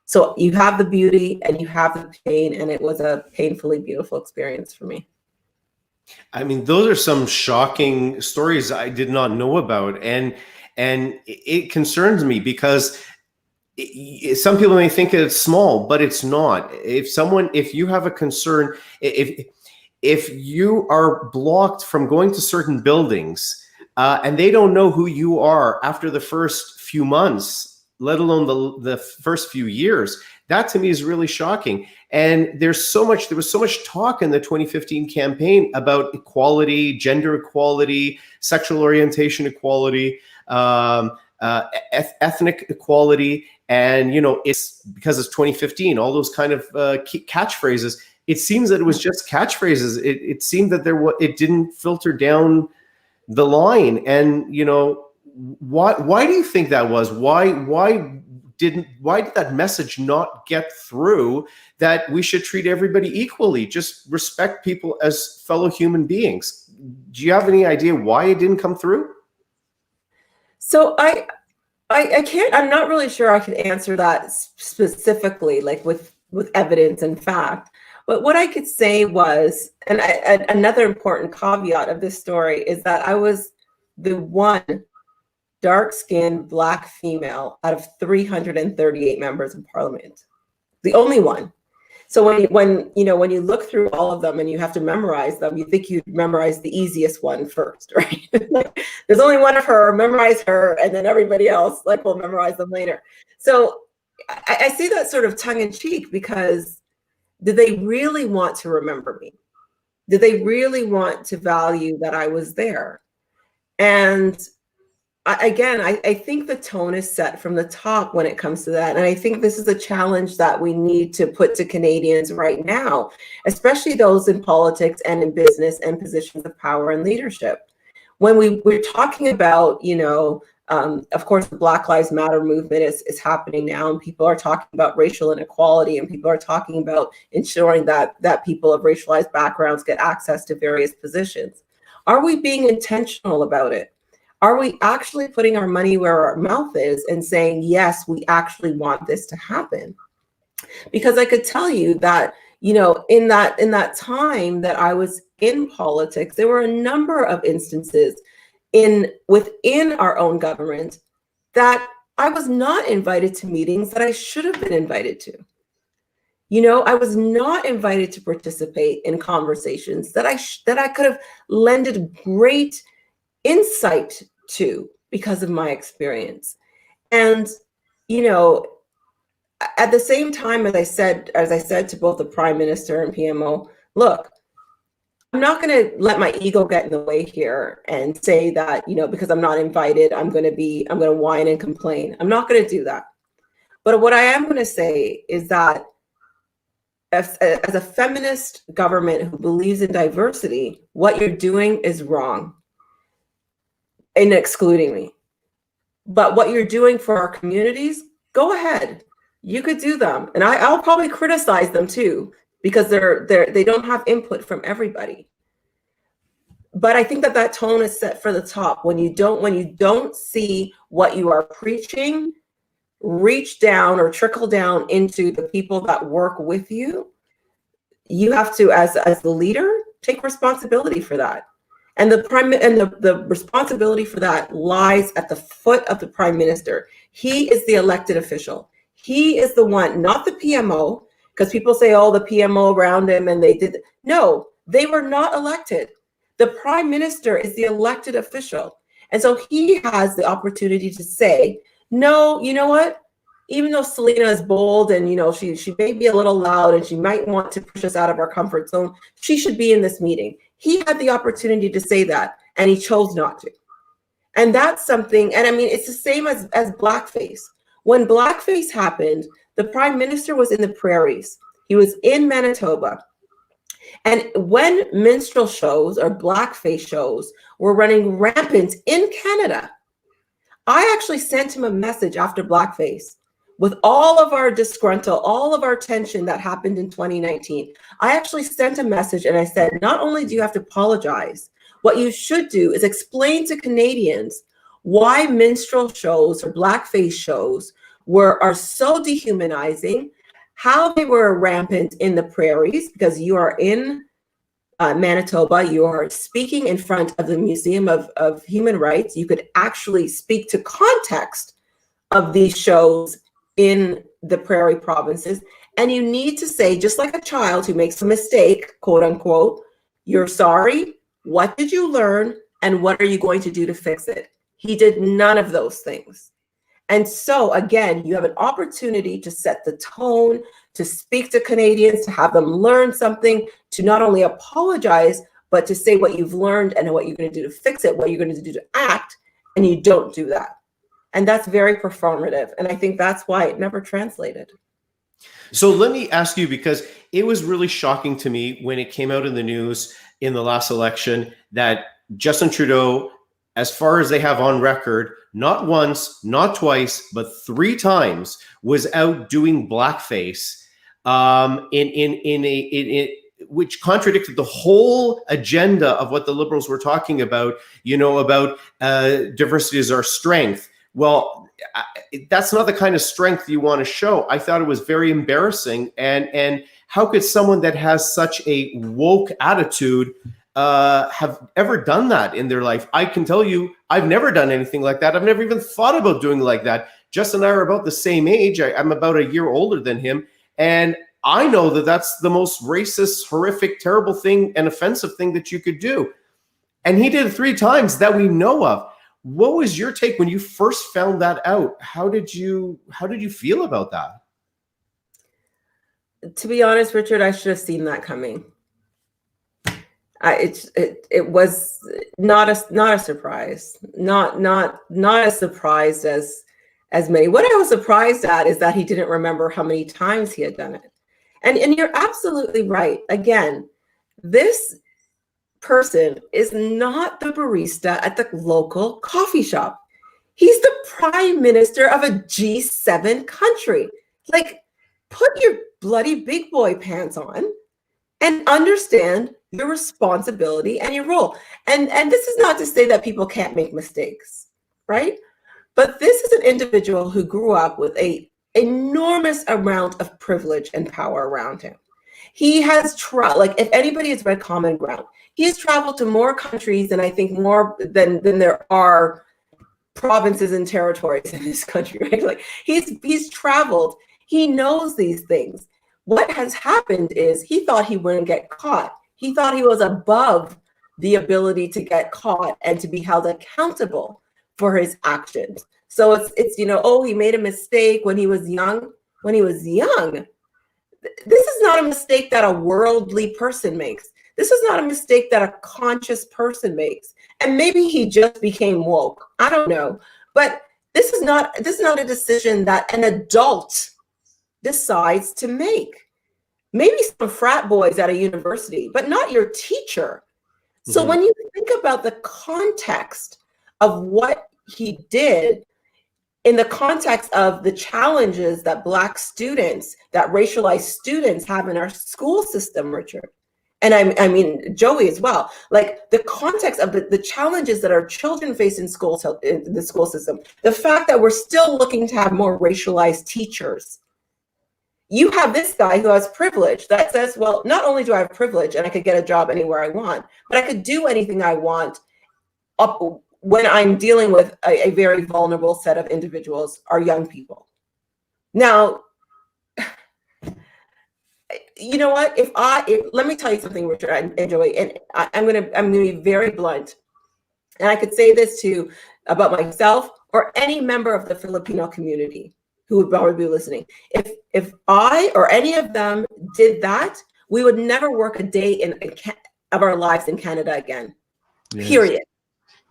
So you have the beauty and you have the pain, and it was a painfully beautiful experience for me. I mean, those are some shocking stories I did not know about. And it concerns me, because some people may think it's small, but it's not. If you have a concern, if you are blocked from going to certain buildings and they don't know who you are after the first few months, let alone the first few years, that to me is really shocking. And there was so much talk in the 2015 campaign about equality, gender equality, sexual orientation equality, ethnic equality. And, it's because it's 2015, all those kind of catchphrases. It seems that it was just catchphrases. It seemed that it didn't filter down the line. And, why do you think that was? Why did that message not get through, that we should treat everybody equally, just respect people as fellow human beings? Do you have any idea why it didn't come through? So I can't, I'm not really sure I could answer that specifically, like with evidence and fact. But what I could say was, and another important caveat of this story is that I was the one dark-skinned Black female out of 338 members of parliament, the only one. So when you look through all of them and you have to memorize them, you think you memorize the easiest one first, right? Like, there's only one of her, memorize her, and then everybody else like will memorize them later. So I say that sort of tongue in cheek, because did they really want to remember me? Did they really want to value that I was there? And I think the tone is set from the top when it comes to that. And I think this is a challenge that we need to put to Canadians right now, especially those in politics and in business and positions of power and leadership. When we're talking about, of course, the Black Lives Matter movement is happening now, and people are talking about racial inequality, and people are talking about ensuring that people of racialized backgrounds get access to various positions. Are we being intentional about it? Are we actually putting our money where our mouth is and saying, yes, we actually want this to happen? Because I could tell you that, in that time that I was in politics, there were a number of instances within our own government that I was not invited to meetings that I should have been invited to. I was not invited to participate in conversations that I could have lended great insight to because of my experience. And at the same time, as I said to both the Prime Minister and PMO, look, I'm not going to let my ego get in the way here and say that, because I'm not invited, I'm going to whine and complain. I'm not going to do that. But what I am going to say is that as a feminist government who believes in diversity, what you're doing is wrong in excluding me. But what you're doing for our communities, go ahead. You could do them. And I'll probably criticize them too, because they don't have input from everybody. But I think that tone is set for the top. When you don't see what you are preaching reach down or trickle down into the people that work with you, you have to, as the leader, take responsibility for that. And the responsibility for that lies at the foot of the Prime Minister. He is the elected official. He is the one, not the PMO, because people say, oh, the PMO around him and they did. No, they were not elected. The Prime Minister is the elected official. And so he has the opportunity to say, no, you know what? Even though Celina is bold and, she may be a little loud and she might want to push us out of our comfort zone, she should be in this meeting. He had the opportunity to say that, and he chose not to. And that's something, and I mean, it's the same as blackface. When blackface happened, the Prime Minister was in the prairies. He was in Manitoba. And when minstrel shows or blackface shows were running rampant in Canada, I actually sent him a message after blackface with all of our disgruntled, all of our tension that happened in 2019. I actually sent a message and I said, not only do you have to apologize, what you should do is explain to Canadians why minstrel shows or blackface shows are so dehumanizing, how they were rampant in the prairies, because you are in Manitoba, you are speaking in front of the Museum of Human Rights. You could actually speak to context of these shows in the prairie provinces. And you need to say, just like a child who makes a mistake, quote unquote, you're sorry, what did you learn, and what are you going to do to fix it? He did none of those things. And so, again, you have an opportunity to set the tone, to speak to Canadians, to have them learn something, to not only apologize, but to say what you've learned and what you're going to do to fix it, what you're going to do to act, and you don't do that. And that's very performative. And I think that's why it never translated. So let me ask you, because it was really shocking to me when it came out in the news in the last election that Justin Trudeau, as far as they have on record, not once, not twice, but 3 times was out doing blackface which contradicted the whole agenda of what the Liberals were talking about, about diversity is our strength, Well, that's not the kind of strength you want to show. I thought it was very embarrassing. And how could someone that has such a woke attitude have ever done that in their life? I can tell you, I've never done anything like that. I've never even thought about doing like that. Justin and I are about the same age. I'm about a year older than him. And I know that that's the most racist, horrific, terrible thing and offensive thing that you could do. And he did it 3 times that we know of. What was your take when you first found that out? How did you feel about that? To be honest, Richard, I should have seen that coming. It was not a surprise. Not as surprised as many. What I was surprised at is that he didn't remember how many times he had done it. And you're absolutely right. Again, this person is not the barista at the local coffee shop. He's the prime minister of a G7 country. Like, put your bloody big boy pants on and understand your responsibility and your role. And this is not to say that people can't make mistakes, right? But this is an individual who grew up with an enormous amount of privilege and power around him. He has like, if anybody has read Common Ground, he has traveled to more countries than I think more than there are provinces and territories in this country, right? Like, he's traveled. He knows these things. What has happened is he thought he wouldn't get caught. He thought he was above the ability to get caught and to be held accountable for his actions. So it's oh, he made a mistake when he was young. When he was young, this is not a mistake that a worldly person makes. This is not a mistake that a conscious person makes. And maybe he just became woke. I don't know. But this is not a decision that an adult decides to make. Maybe some frat boys at a university, but not your teacher. So when you think about the context of what he did, in the context of the challenges that Black students, that racialized students have in our school system, Richard, and I mean Joey as well, like the context of the challenges that our children face in the school system, the fact that we're still looking to have more racialized teachers. You have this guy who has privilege that says, well, not only do I have privilege and I could get a job anywhere I want, but I could do anything I want up when I'm dealing with a very vulnerable set of individuals, our young people. Now, you know what? Let me tell you something, Richard and Joey, and I'm gonna be very blunt, and I could say this too about myself or any member of the Filipino community who would probably be listening. If I or any of them did that, we would never work a day of our lives in Canada again. Yes. Period.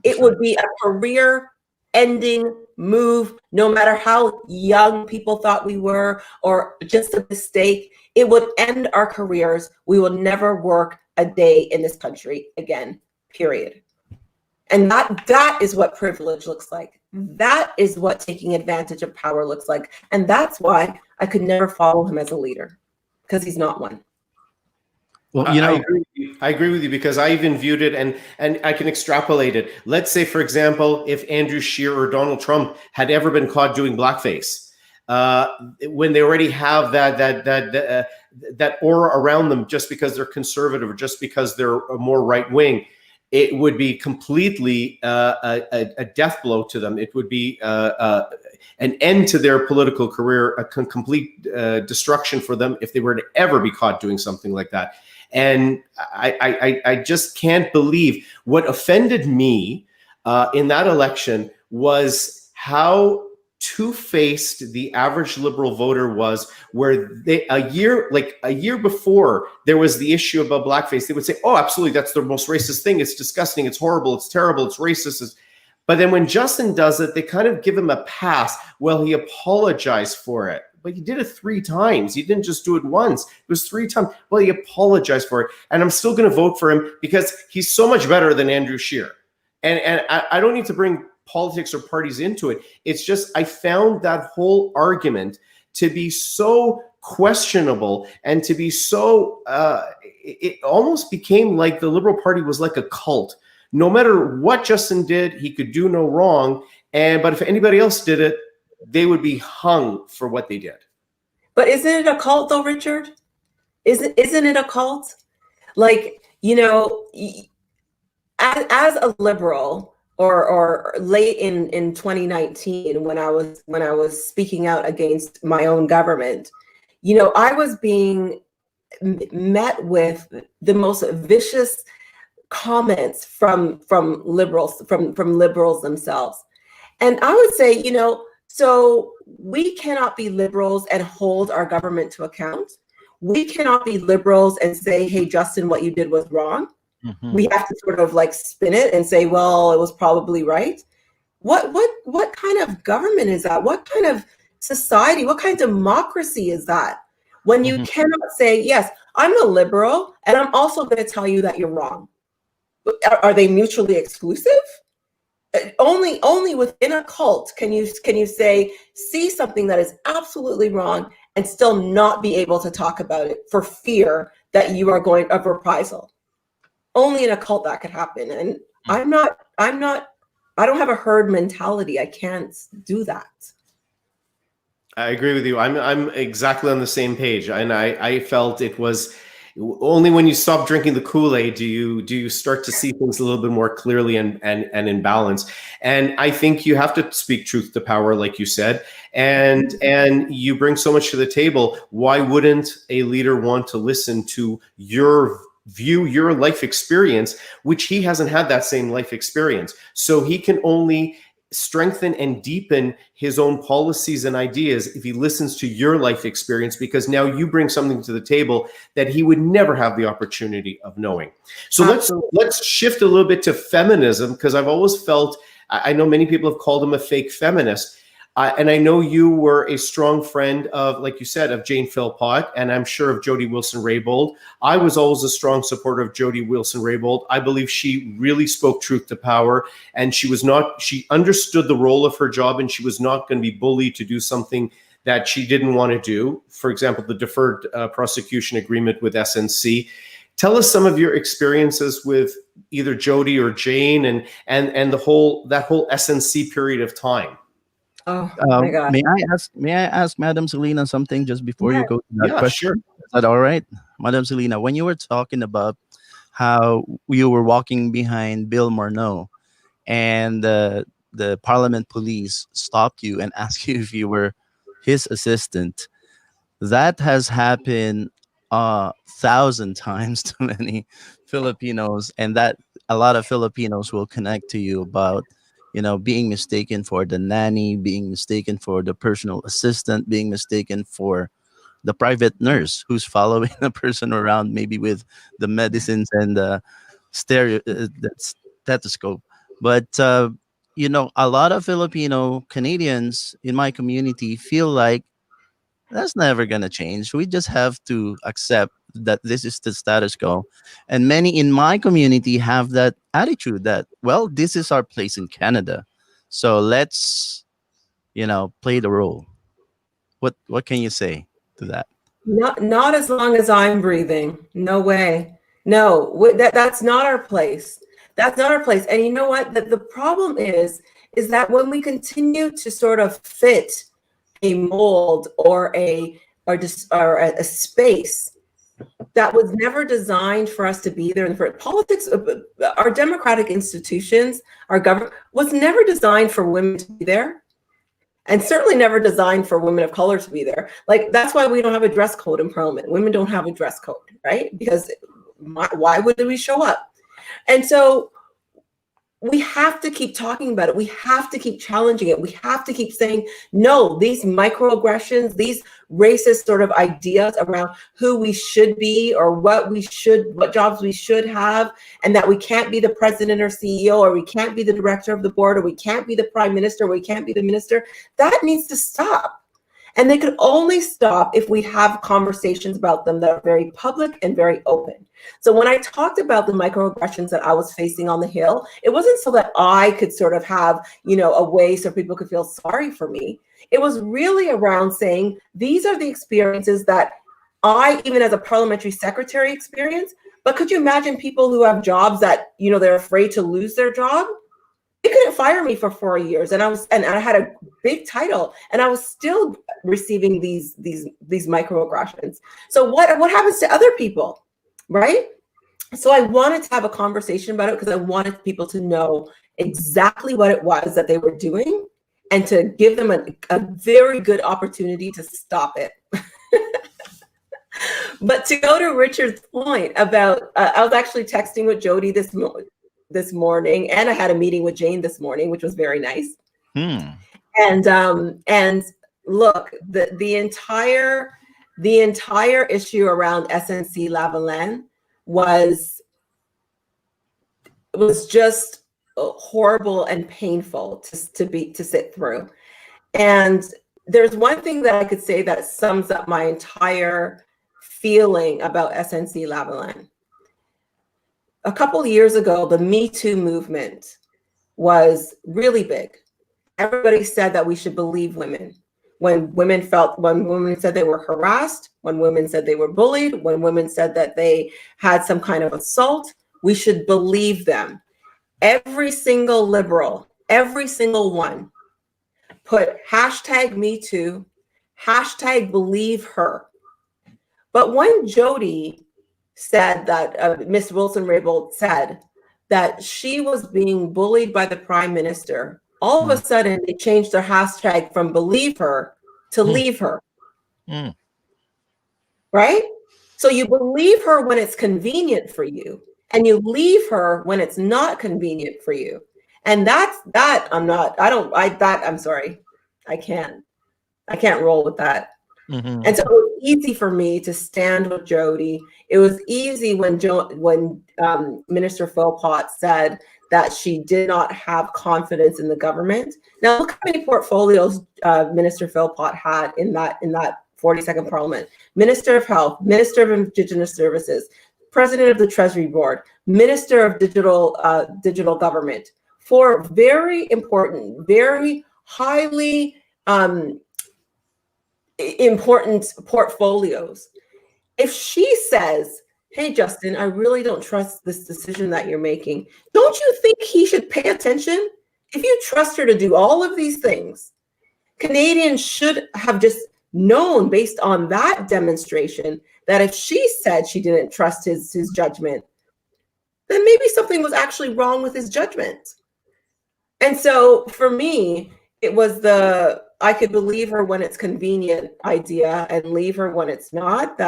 It would be a career-ending move, no matter how young people thought we were or just a mistake. It would end our careers. We will never work a day in this country again, period. And that is what privilege looks like. That is what taking advantage of power looks like. And that's why I could never follow him as a leader, because he's not one. Well, I agree with you because I even viewed it and I can extrapolate it. Let's say, for example, if Andrew Scheer or Donald Trump had ever been caught doing blackface, when they already have that aura around them just because they're conservative or just because they're more right wing, it would be completely a death blow to them. It would be an end to their political career, a complete destruction for them if they were to ever be caught doing something like that. And I just can't believe what offended me in that election was how two-faced the average liberal voter was, where a year before there was the issue about blackface, they would say, oh, absolutely, that's the most racist thing. It's disgusting. It's horrible. It's terrible. It's racist. But then when Justin does it, they kind of give him a pass. Well, he apologized for it. But he did it 3 times. He didn't just do it once. It was 3 times. Well, he apologized for it. And I'm still going to vote for him because he's so much better than Andrew Scheer. And I don't need to bring politics or parties into it. It's just I found that whole argument to be so questionable and to be so it almost became like the Liberal Party was like a cult. no matter what Justin did, he could do no wrong. But if anybody else did it, they would be hung for what they did. But isn't it a cult though, Richard? Isn't it a cult? Like, you know, as a liberal, or late in 2019, when I was speaking out against my own government, you know, I was being met with the most vicious comments from liberals, from liberals themselves. And I would say, you know, so we cannot be liberals and hold our government to account. We cannot be liberals and say, hey, Justin, what you did was wrong. Mhm. We have to sort of like spin it and say, well, it was probably right. What kind of government is that? What kind of society, what kind of democracy is that? When you Mhm. cannot say, yes, I'm a liberal and I'm also going to tell you that you're wrong. Are they mutually exclusive? Only within a cult can you say, see something that is absolutely wrong and still not be able to talk about it for fear that you are going of reprisal. Only in a cult that could happen. And I don't have a herd mentality. I can't do that. I agree with you. I'm exactly on the same page, and I felt it was only when you stop drinking the Kool-Aid do you start to see things a little bit more clearly and in balance. And I think you have to speak truth to power, like you said, and you bring so much to the table. Why wouldn't a leader want to listen to your view, your life experience, which he hasn't had that same life experience? So he can only strengthen and deepen his own policies and ideas if he listens to your life experience, because now you bring something to the table that he would never have the opportunity of knowing. So let's shift a little bit to feminism, because I've always felt, I know many people have called him a fake feminist. And I know you were a strong friend of, like you said, of Jane Philpott, and I'm sure of Jody Wilson-Raybould. I was always a strong supporter of Jody Wilson-Raybould. I believe she really spoke truth to power, and she understood the role of her job, and she was not going to be bullied to do something that she didn't want to do. For example, the deferred prosecution agreement with SNC. Tell us some of your experiences with either Jody or Jane, and that whole SNC period of time. Oh my God. May I ask Madam Celina something just before you go to that Yeah, question? sure. Is that all right? Madam Celina, when you were talking about how you were walking behind Bill Morneau and the Parliament police stopped you and asked you if you were his assistant, that has happened 1,000 times to many Filipinos, and that a lot of Filipinos will connect to you about, you know, being mistaken for the nanny, being mistaken for the personal assistant, being mistaken for the private nurse who's following a person around, maybe with the medicines and the stethoscope. But you know, a lot of Filipino Canadians in my community feel like that's never gonna change. We just have to accept that this is the status quo. And many in my community have that attitude that, well, this is our place in Canada. So let's, you know, play the role. What can you say to that? Not as long as I'm breathing. No way. No, that's not our place. That's not our place. And you know what? The problem is that when we continue to sort of fit a mold or a space that was never designed for us to be there. And for politics, our democratic institutions, our government was never designed for women to be there. And certainly never designed for women of color to be there. Like, that's why we don't have a dress code in Parliament. Women don't have a dress code, right? Because why would we show up? And so we have to keep talking about it. We have to keep challenging it. We have to keep saying, no, these microaggressions, these racist sort of ideas around who we should be or what jobs we should have, and that we can't be the president or CEO, or we can't be the director of the board, or we can't be the prime minister, or we can't be the minister. That needs to stop. And they could only stop if we have conversations about them that are very public and very open. So when I talked about the microaggressions that I was facing on the Hill, it wasn't so that I could sort of have, you know, a way so people could feel sorry for me. It was really around saying, these are the experiences that I, even as a parliamentary secretary, experience. But could you imagine people who have jobs that, you know, they're afraid to lose their job? They couldn't fire me for 4 years, and I had a big title, and I was still receiving these microaggressions. So what happens to other people, right? So I wanted to have a conversation about it because I wanted people to know exactly what it was that they were doing, and to give them a very good opportunity to stop it. But to go to Richard's point about, I was actually texting with Jody this morning, and I had a meeting with Jane this morning, which was very nice. And look, the entire issue around SNC-Lavalin was just horrible and painful to sit through. And there's one thing that I could say that sums up my entire feeling about SNC-Lavalin. A couple of years ago, the Me Too movement was really big. Everybody said that we should believe women. When women said they were harassed, when women said they were bullied, when women said that they had some kind of assault, we should believe them. Every single liberal, every single one, put hashtag Me Too, hashtag believe her. But when Jody said that, Miss Wilson-Raybould said that she was being bullied by the prime minister, all of a sudden they changed their hashtag from believe her to leave her. Right? So you believe her when it's convenient for you, and you leave her when it's not convenient for you. And I'm sorry. I can't roll with that. And so it was easy for me to stand with Jody. It was easy when Minister Philpott said that she did not have confidence in the government. Now look how many portfolios Minister Philpott had in that 42nd Parliament. Minister of Health, Minister of Indigenous Services, President of the Treasury Board, Minister of Digital Government. 4 very important, very highly important portfolios. If she says, hey, Justin, I really don't trust this decision that you're making, don't you think he should pay attention? If you trust her to do all of these things, Canadians should have just known based on that demonstration that if she said she didn't trust his judgment, then maybe something was actually wrong with his judgment. And so for me, it was I could believe her when it's convenient idea and leave her when it's not.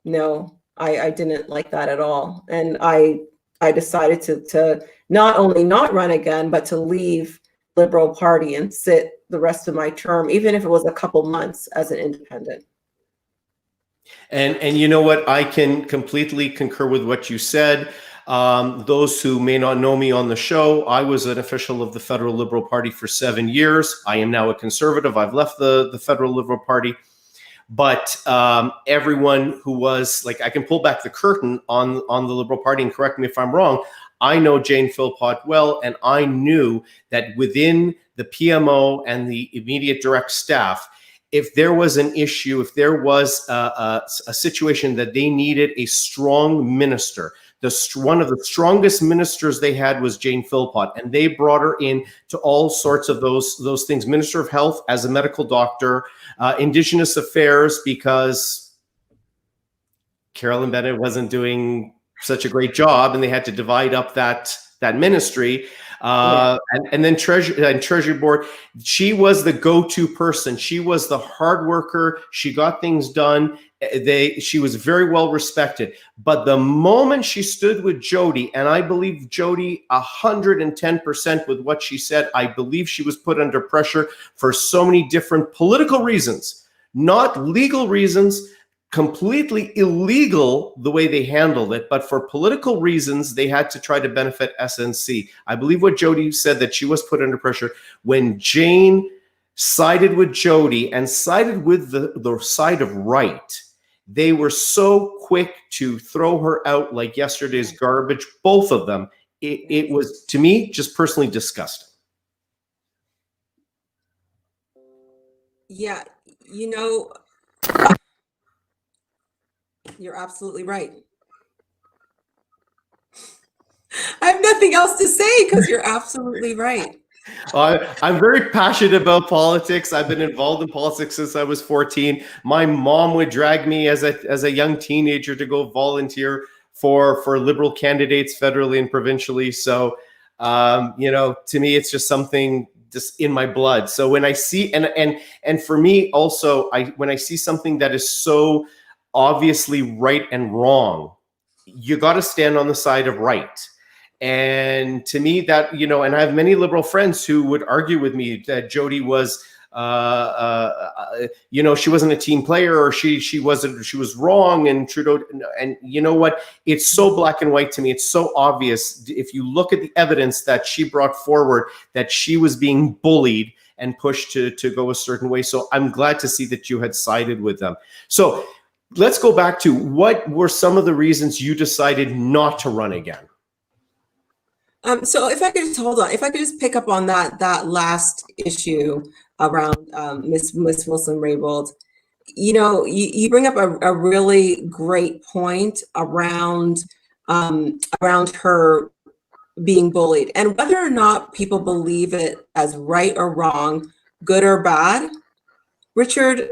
No, I didn't like that at all. And I decided to not only not run again, but to leave Liberal Party and sit the rest of my term, even if it was a couple months as an independent. And you know what? I can completely concur with what you said. Those who may not know me on the show, I was an official of the Federal Liberal Party for 7 years. I am now a conservative. I've left the Federal Liberal Party. But everyone who was, like, I can pull back the curtain on the Liberal Party, and correct me if I'm wrong, I know Jane Philpott well, and I knew that within the PMO and the immediate direct staff, if there was an issue, if there was a situation that they needed a strong minister, one of the strongest ministers they had was Jane Philpott, and they brought her in to all sorts of those things. Minister of Health as a medical doctor, Indigenous Affairs because Carolyn Bennett wasn't doing such a great job, and they had to divide up that ministry. And then Treasury Board. She was the go-to person. She was the hard worker. She got things done. She was very well respected. But the moment she stood with Jody, and I believe Jody 110% with what she said, I believe she was put under pressure for so many different political reasons, not legal reasons. Completely illegal the way they handled it, but for political reasons, they had to try to benefit SNC. I believe what Jody said, that she was put under pressure when Jane sided with Jody and sided with the side of right. They were so quick to throw her out like yesterday's garbage, both of them. It was, to me, just personally disgusting. Yeah, you're absolutely right. I have nothing else to say because you're absolutely right. I'm very passionate about politics. I've been involved in politics since I was 14. My mom would drag me as a young teenager to go volunteer for liberal candidates federally and provincially. So, to me, it's just something just in my blood. So when I see and for me also, when I see something that is so obviously right and wrong, you got to stand on the side of right. And to me, that, and I have many liberal friends who would argue with me that Jody was, she wasn't a team player, or she was wrong, and Trudeau. And you know what? It's so black and white to me. It's so obvious. If you look at the evidence that she brought forward, that she was being bullied and pushed to go a certain way. So I'm glad to see that you had sided with them. So let's go back to, what were some of the reasons you decided not to run again? So if I could just hold on, if I could just pick up on that last issue around Miss Wilson-Raybould, you bring up a really great point around her being bullied, and whether or not people believe it as right or wrong, good or bad, Richard,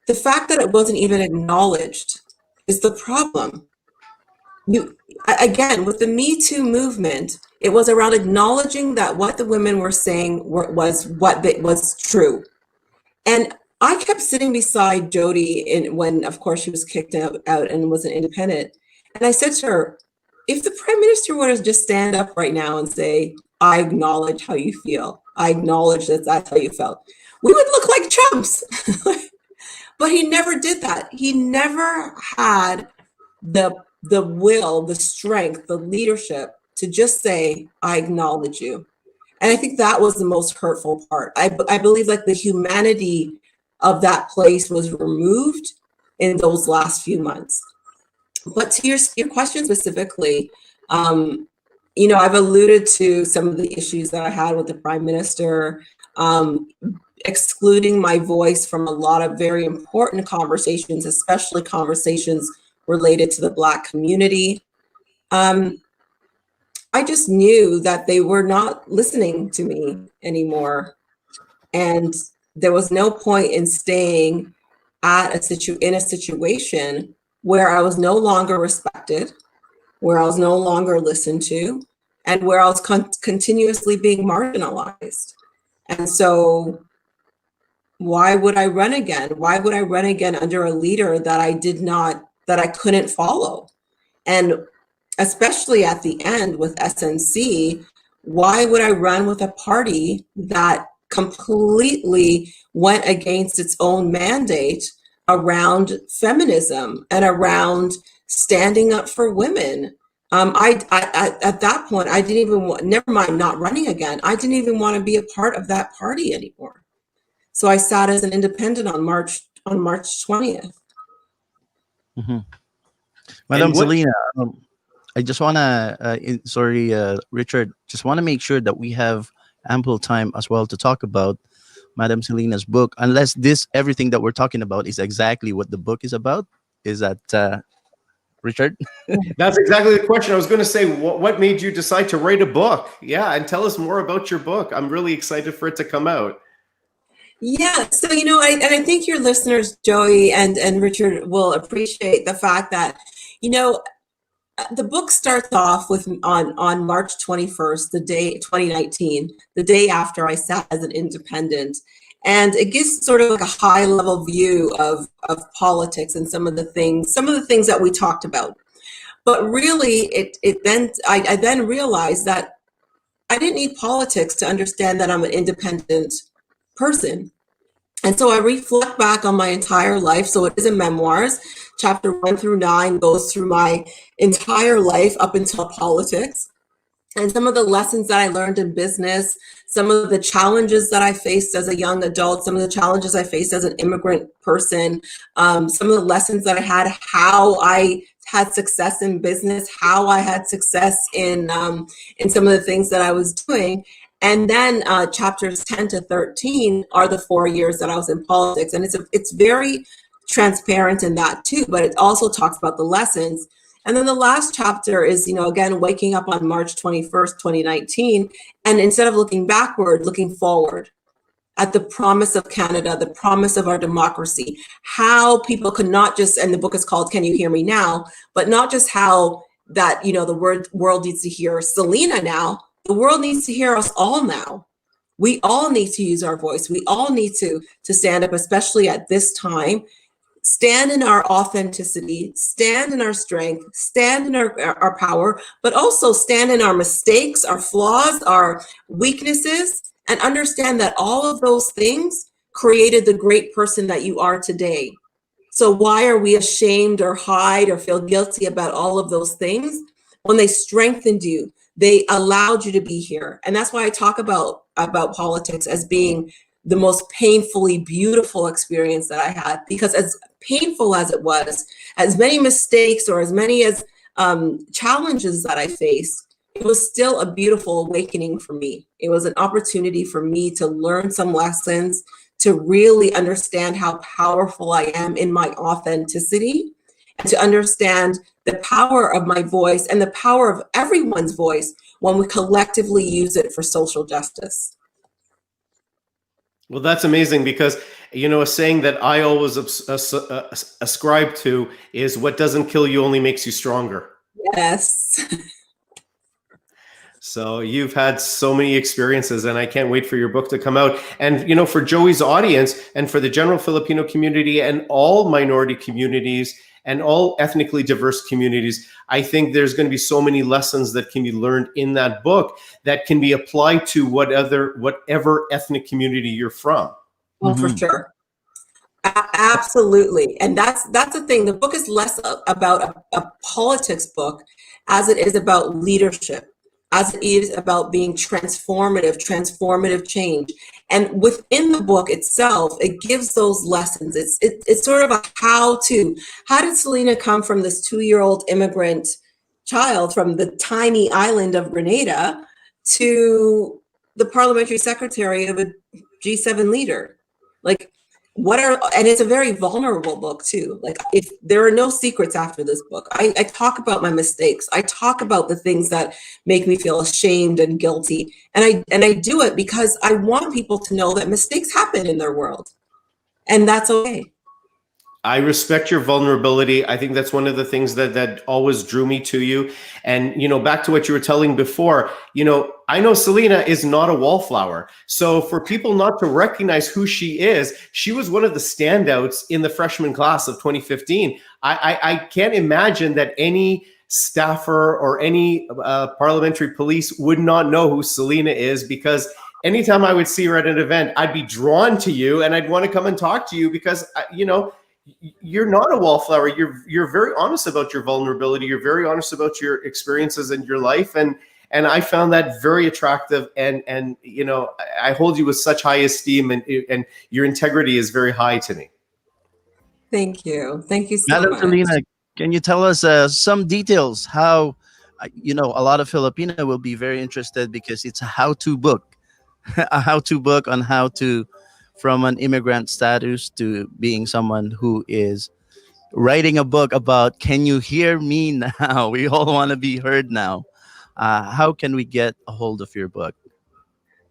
the fact that it wasn't even acknowledged is the problem. Again, with the Me Too movement, it was around acknowledging that what the women were saying was true. And I kept sitting beside Jody when, of course, she was kicked out and was an independent. And I said to her, if the Prime Minister were to just stand up right now and say, I acknowledge how you feel, I acknowledge that that's how you felt, we would look like chumps. But he never did that. He never had the will, the strength, the leadership to just say, I acknowledge you. And I think that was the most hurtful part. I believe like the humanity of that place was removed in those last few months. But to your question specifically, I've alluded to some of the issues that I had with the Prime Minister, excluding my voice from a lot of very important conversations, especially conversations related to the Black community. I just knew that they were not listening to me anymore. And there was no point in staying in a situation where I was no longer respected, where I was no longer listened to, and where I was continuously being marginalized. And so why would I run again? Why would I run again under a leader that I couldn't follow? And especially at the end with SNC, why would I run with a party that completely went against its own mandate around feminism and around standing up for women? At that point, I didn't even want, never mind not running again, I didn't even want to be a part of that party anymore. So I sat as an independent on March 20th. Mm-hmm. Madam Celina, I just want to, Richard, just want to make sure that we have ample time as well to talk about Madam Celina's book, unless everything that we're talking about is exactly what the book is about. Is that, Richard? That's exactly the question. I was going to say, what made you decide to write a book? Yeah, and tell us more about your book. I'm really excited for it to come out. Yeah, so I think your listeners, Joey and Richard, will appreciate the fact that the book starts off with on March 21st, the day 2019, the day after I sat as an independent, and it gives sort of like a high level view of politics and some of the things that we talked about. But really, I then realized that I didn't need politics to understand that I'm an independent person. And so I reflect back on my entire life. So it is in memoirs. Chapter 1 through 9 goes through my entire life up until politics. And some of the lessons that I learned in business, some of the challenges that I faced as a young adult, some of the challenges I faced as an immigrant person, some of the lessons that I had, how I had success in business, how I had success in some of the things that I was doing. And then chapters 10 to 13 are the 4 years that I was in politics. And it's very transparent in that too, but it also talks about the lessons. And then the last chapter is, again, waking up on March 21st, 2019. And instead of looking backward, looking forward at the promise of Canada, the promise of our democracy, how people could not just, and the book is called Can You Hear Me Now, but not just how that, the world needs to hear Celina now, the world needs to hear us all now. We all need to use our voice. We all need to stand up, especially at this time. Stand in our authenticity, stand in our strength, stand in our power, but also stand in our mistakes, our flaws, our weaknesses, and understand that all of those things created the great person that you are today. So why are we ashamed or hide or feel guilty about all of those things when they strengthened you? They allowed you to be here. And that's why I talk about politics as being the most painfully beautiful experience that I had, because as painful as it was, as many mistakes or as many as challenges that I faced, it was still a beautiful awakening for me. It was an opportunity for me to learn some lessons, to really understand how powerful I am in my authenticity, and to understand the power of my voice and the power of everyone's voice when we collectively use it for social justice. Well, that's amazing, because, a saying that I always ascribe to is, what doesn't kill you only makes you stronger. Yes. So you've had so many experiences, and I can't wait for your book to come out. And, for Joey's audience and for the general Filipino community and all minority communities and all ethnically diverse communities, I think there's going to be so many lessons that can be learned in that book that can be applied to whatever ethnic community you're from. Oh, for sure. Absolutely. And that's the thing. The book is less about a politics book as it is about leadership, as it is about being transformative change. And within the book itself, it gives those lessons. It's sort of a how-to. How did Celina come from this 2-year-old immigrant child from the tiny island of Grenada to the parliamentary secretary of a G7 leader? Like, and it's a very vulnerable book too. Like, if there are no secrets after this book, I talk about my mistakes. I talk about the things that make me feel ashamed and guilty. And I do it because I want people to know that mistakes happen in their world, and that's okay. I respect your vulnerability. I think that's one of the things that always drew me to you. And, back to what you were telling before, I know Celina is not a wallflower. So for people not to recognize who she is, she was one of the standouts in the freshman class of 2015. I can't imagine that any staffer or any parliamentary police would not know who Celina is, because anytime I would see her at an event, I'd be drawn to you and I'd want to come and talk to you because, you're not a wallflower. You're very honest about your vulnerability. You're very honest about your experiences in your life. And I found that very attractive. And I hold you with such high esteem, and your integrity is very high to me. Thank you. Thank you so Madam much. Celina, can you tell us some details how, a lot of Filipino will be very interested because it's a how-to book, a how-to book on how to, from an immigrant status to being someone who is writing a book about, can you hear me now? We all want to be heard now. How can we get a hold of your book?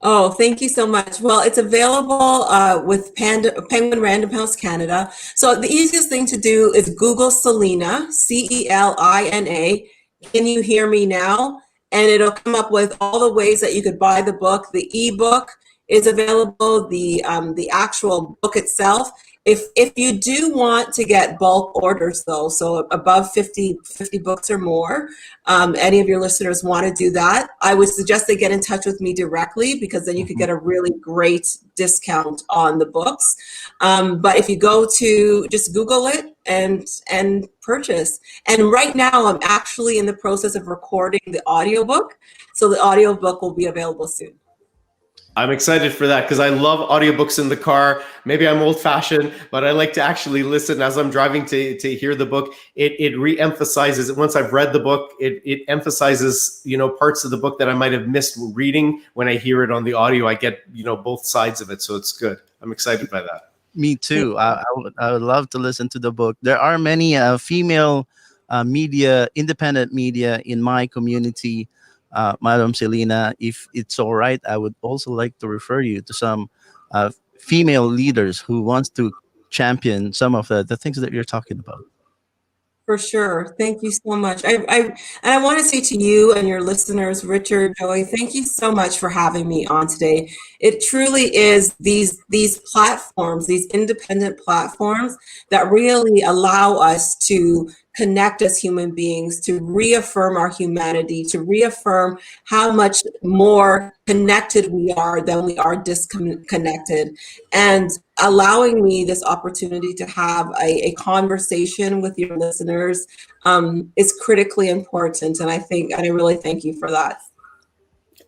Oh, thank you so much. Well, it's available with Penguin Random House Canada. So the easiest thing to do is Google Celina, Celina. Can you hear me now? And it'll come up with all the ways that you could buy the book. The ebook is available, the actual book itself. If you do want to get bulk orders though, so above 50 books or more, any of your listeners want to do that, I would suggest they get in touch with me directly, because then you could get a really great discount on the books. But if you go to just Google it and purchase. And right now I'm actually in the process of recording the audiobook. So the audiobook will be available soon. I'm excited for that because I love audiobooks in the car. Maybe I'm old-fashioned, but I like to actually listen as I'm driving to hear the book. It re-emphasizes it. Once I've read the book, it emphasizes, parts of the book that I might have missed reading. When I hear it on the audio, I get, both sides of it. So it's good. I'm excited by that. Me too. I would love to listen to the book. There are many female media, independent media in my community, Madam Celina. If it's all right, I would also like to refer you to some female leaders who wants to champion some of the things that you're talking about. For sure. Thank you so much. And I want to say to you and your listeners, Richard, Joey, thank you so much for having me on today. It truly is these platforms, these independent platforms that really allow us to connect as human beings, to reaffirm our humanity, to reaffirm how much more connected we are than we are disconnected. And allowing me this opportunity to have a conversation with your listeners is critically important. And I really thank you for that.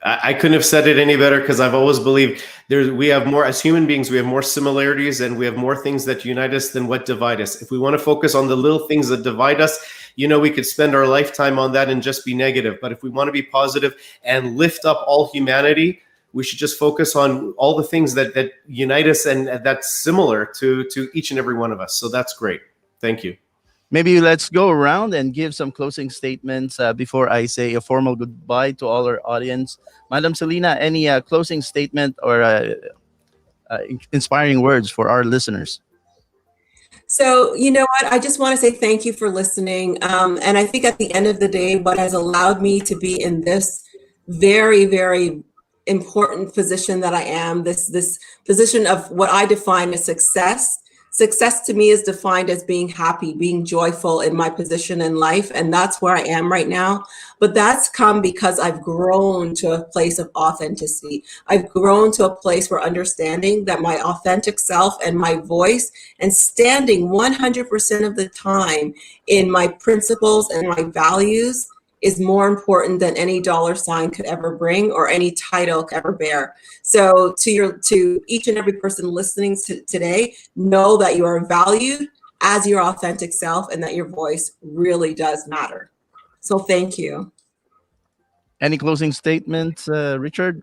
I couldn't have said it any better, because I've always believed we have more, as human beings, we have more similarities and we have more things that unite us than what divide us. If we want to focus on the little things that divide us, we could spend our lifetime on that and just be negative. But if we want to be positive and lift up all humanity, we should just focus on all the things that unite us and that's similar to each and every one of us. So that's great. Thank you. Maybe let's go around and give some closing statements before I say a formal goodbye to all our audience. Madam Celina, any closing statement or inspiring words for our listeners? So, you know what? I just want to say thank you for listening. And I think at the end of the day, what has allowed me to be in this very, very important position that I am, this position of what I define as success. Success to me is defined as being happy, being joyful in my position in life. And that's where I am right now. But that's come because I've grown to a place of authenticity. I've grown to a place where understanding that my authentic self and my voice and standing 100% of the time in my principles and my values is more important than any dollar sign could ever bring or any title could ever bear. So to each and every person listening today, know that you are valued as your authentic self and that your voice really does matter. So thank you. Any closing statements, Richard?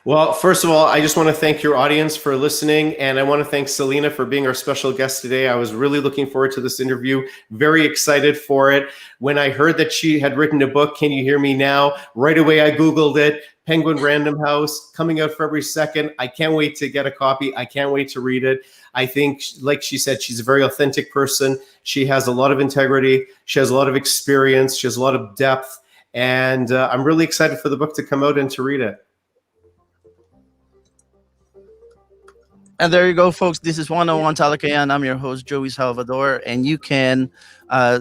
Well, first of all, I just want to thank your audience for listening, and I want to thank Celina for being our special guest today. I was really looking forward to this interview, very excited for it. When I heard that she had written a book, Can You Hear Me Now? Right away, I Googled it. Penguin Random House, coming out February 2nd. I can't wait to get a copy. I can't wait to read it. I think, like she said, she's a very authentic person. She has a lot of integrity. She has a lot of experience. She has a lot of depth. And I'm really excited for the book to come out and to read it. And there you go, folks. This is 101 Talakayan. I'm your host, Joey Salvador. And you can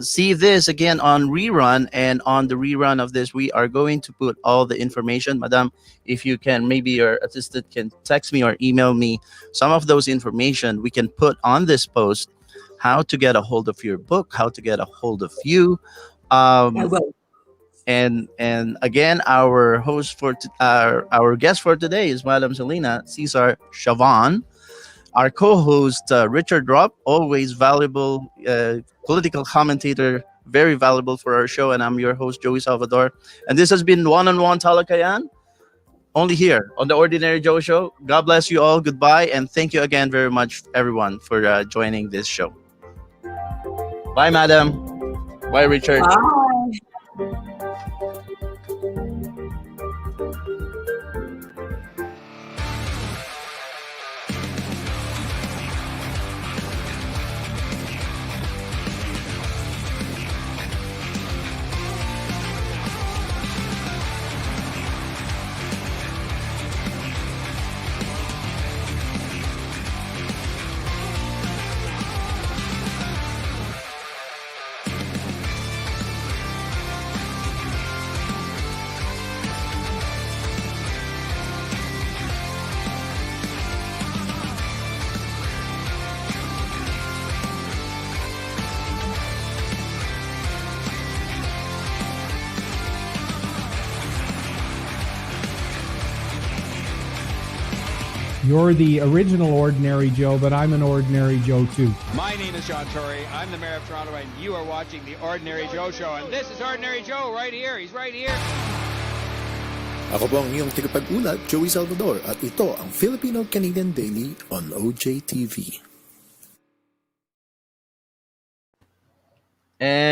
see this again on rerun. And on the rerun of this, we are going to put all the information. Madam, if you can, maybe your assistant can text me or email me some of those information we can put on this post, how to get a hold of your book, how to get a hold of you. I will. And again, our host for our guest for today is Madam Celina Caesar-Chavannes. Our co-host, Richard Rupp, always valuable political commentator, very valuable for our show. And I'm your host, Joey Salvador. And this has been One-on-One Talakayan, only here on The Ordinary Joe Show. God bless you all. Goodbye. And thank you again very much, everyone, for joining this show. Bye, madam. Bye, Richard. Bye. You're the original Ordinary Joe, but I'm an Ordinary Joe too. My name is John Tory. I'm the mayor of Toronto, and you are watching The Ordinary Joe Show. And this is Ordinary Joe right here. He's right here. Ako po ang iyong tagapag-ulat, Joey Salvador, at ito ang Filipino-Canadian Daily on OJTV. And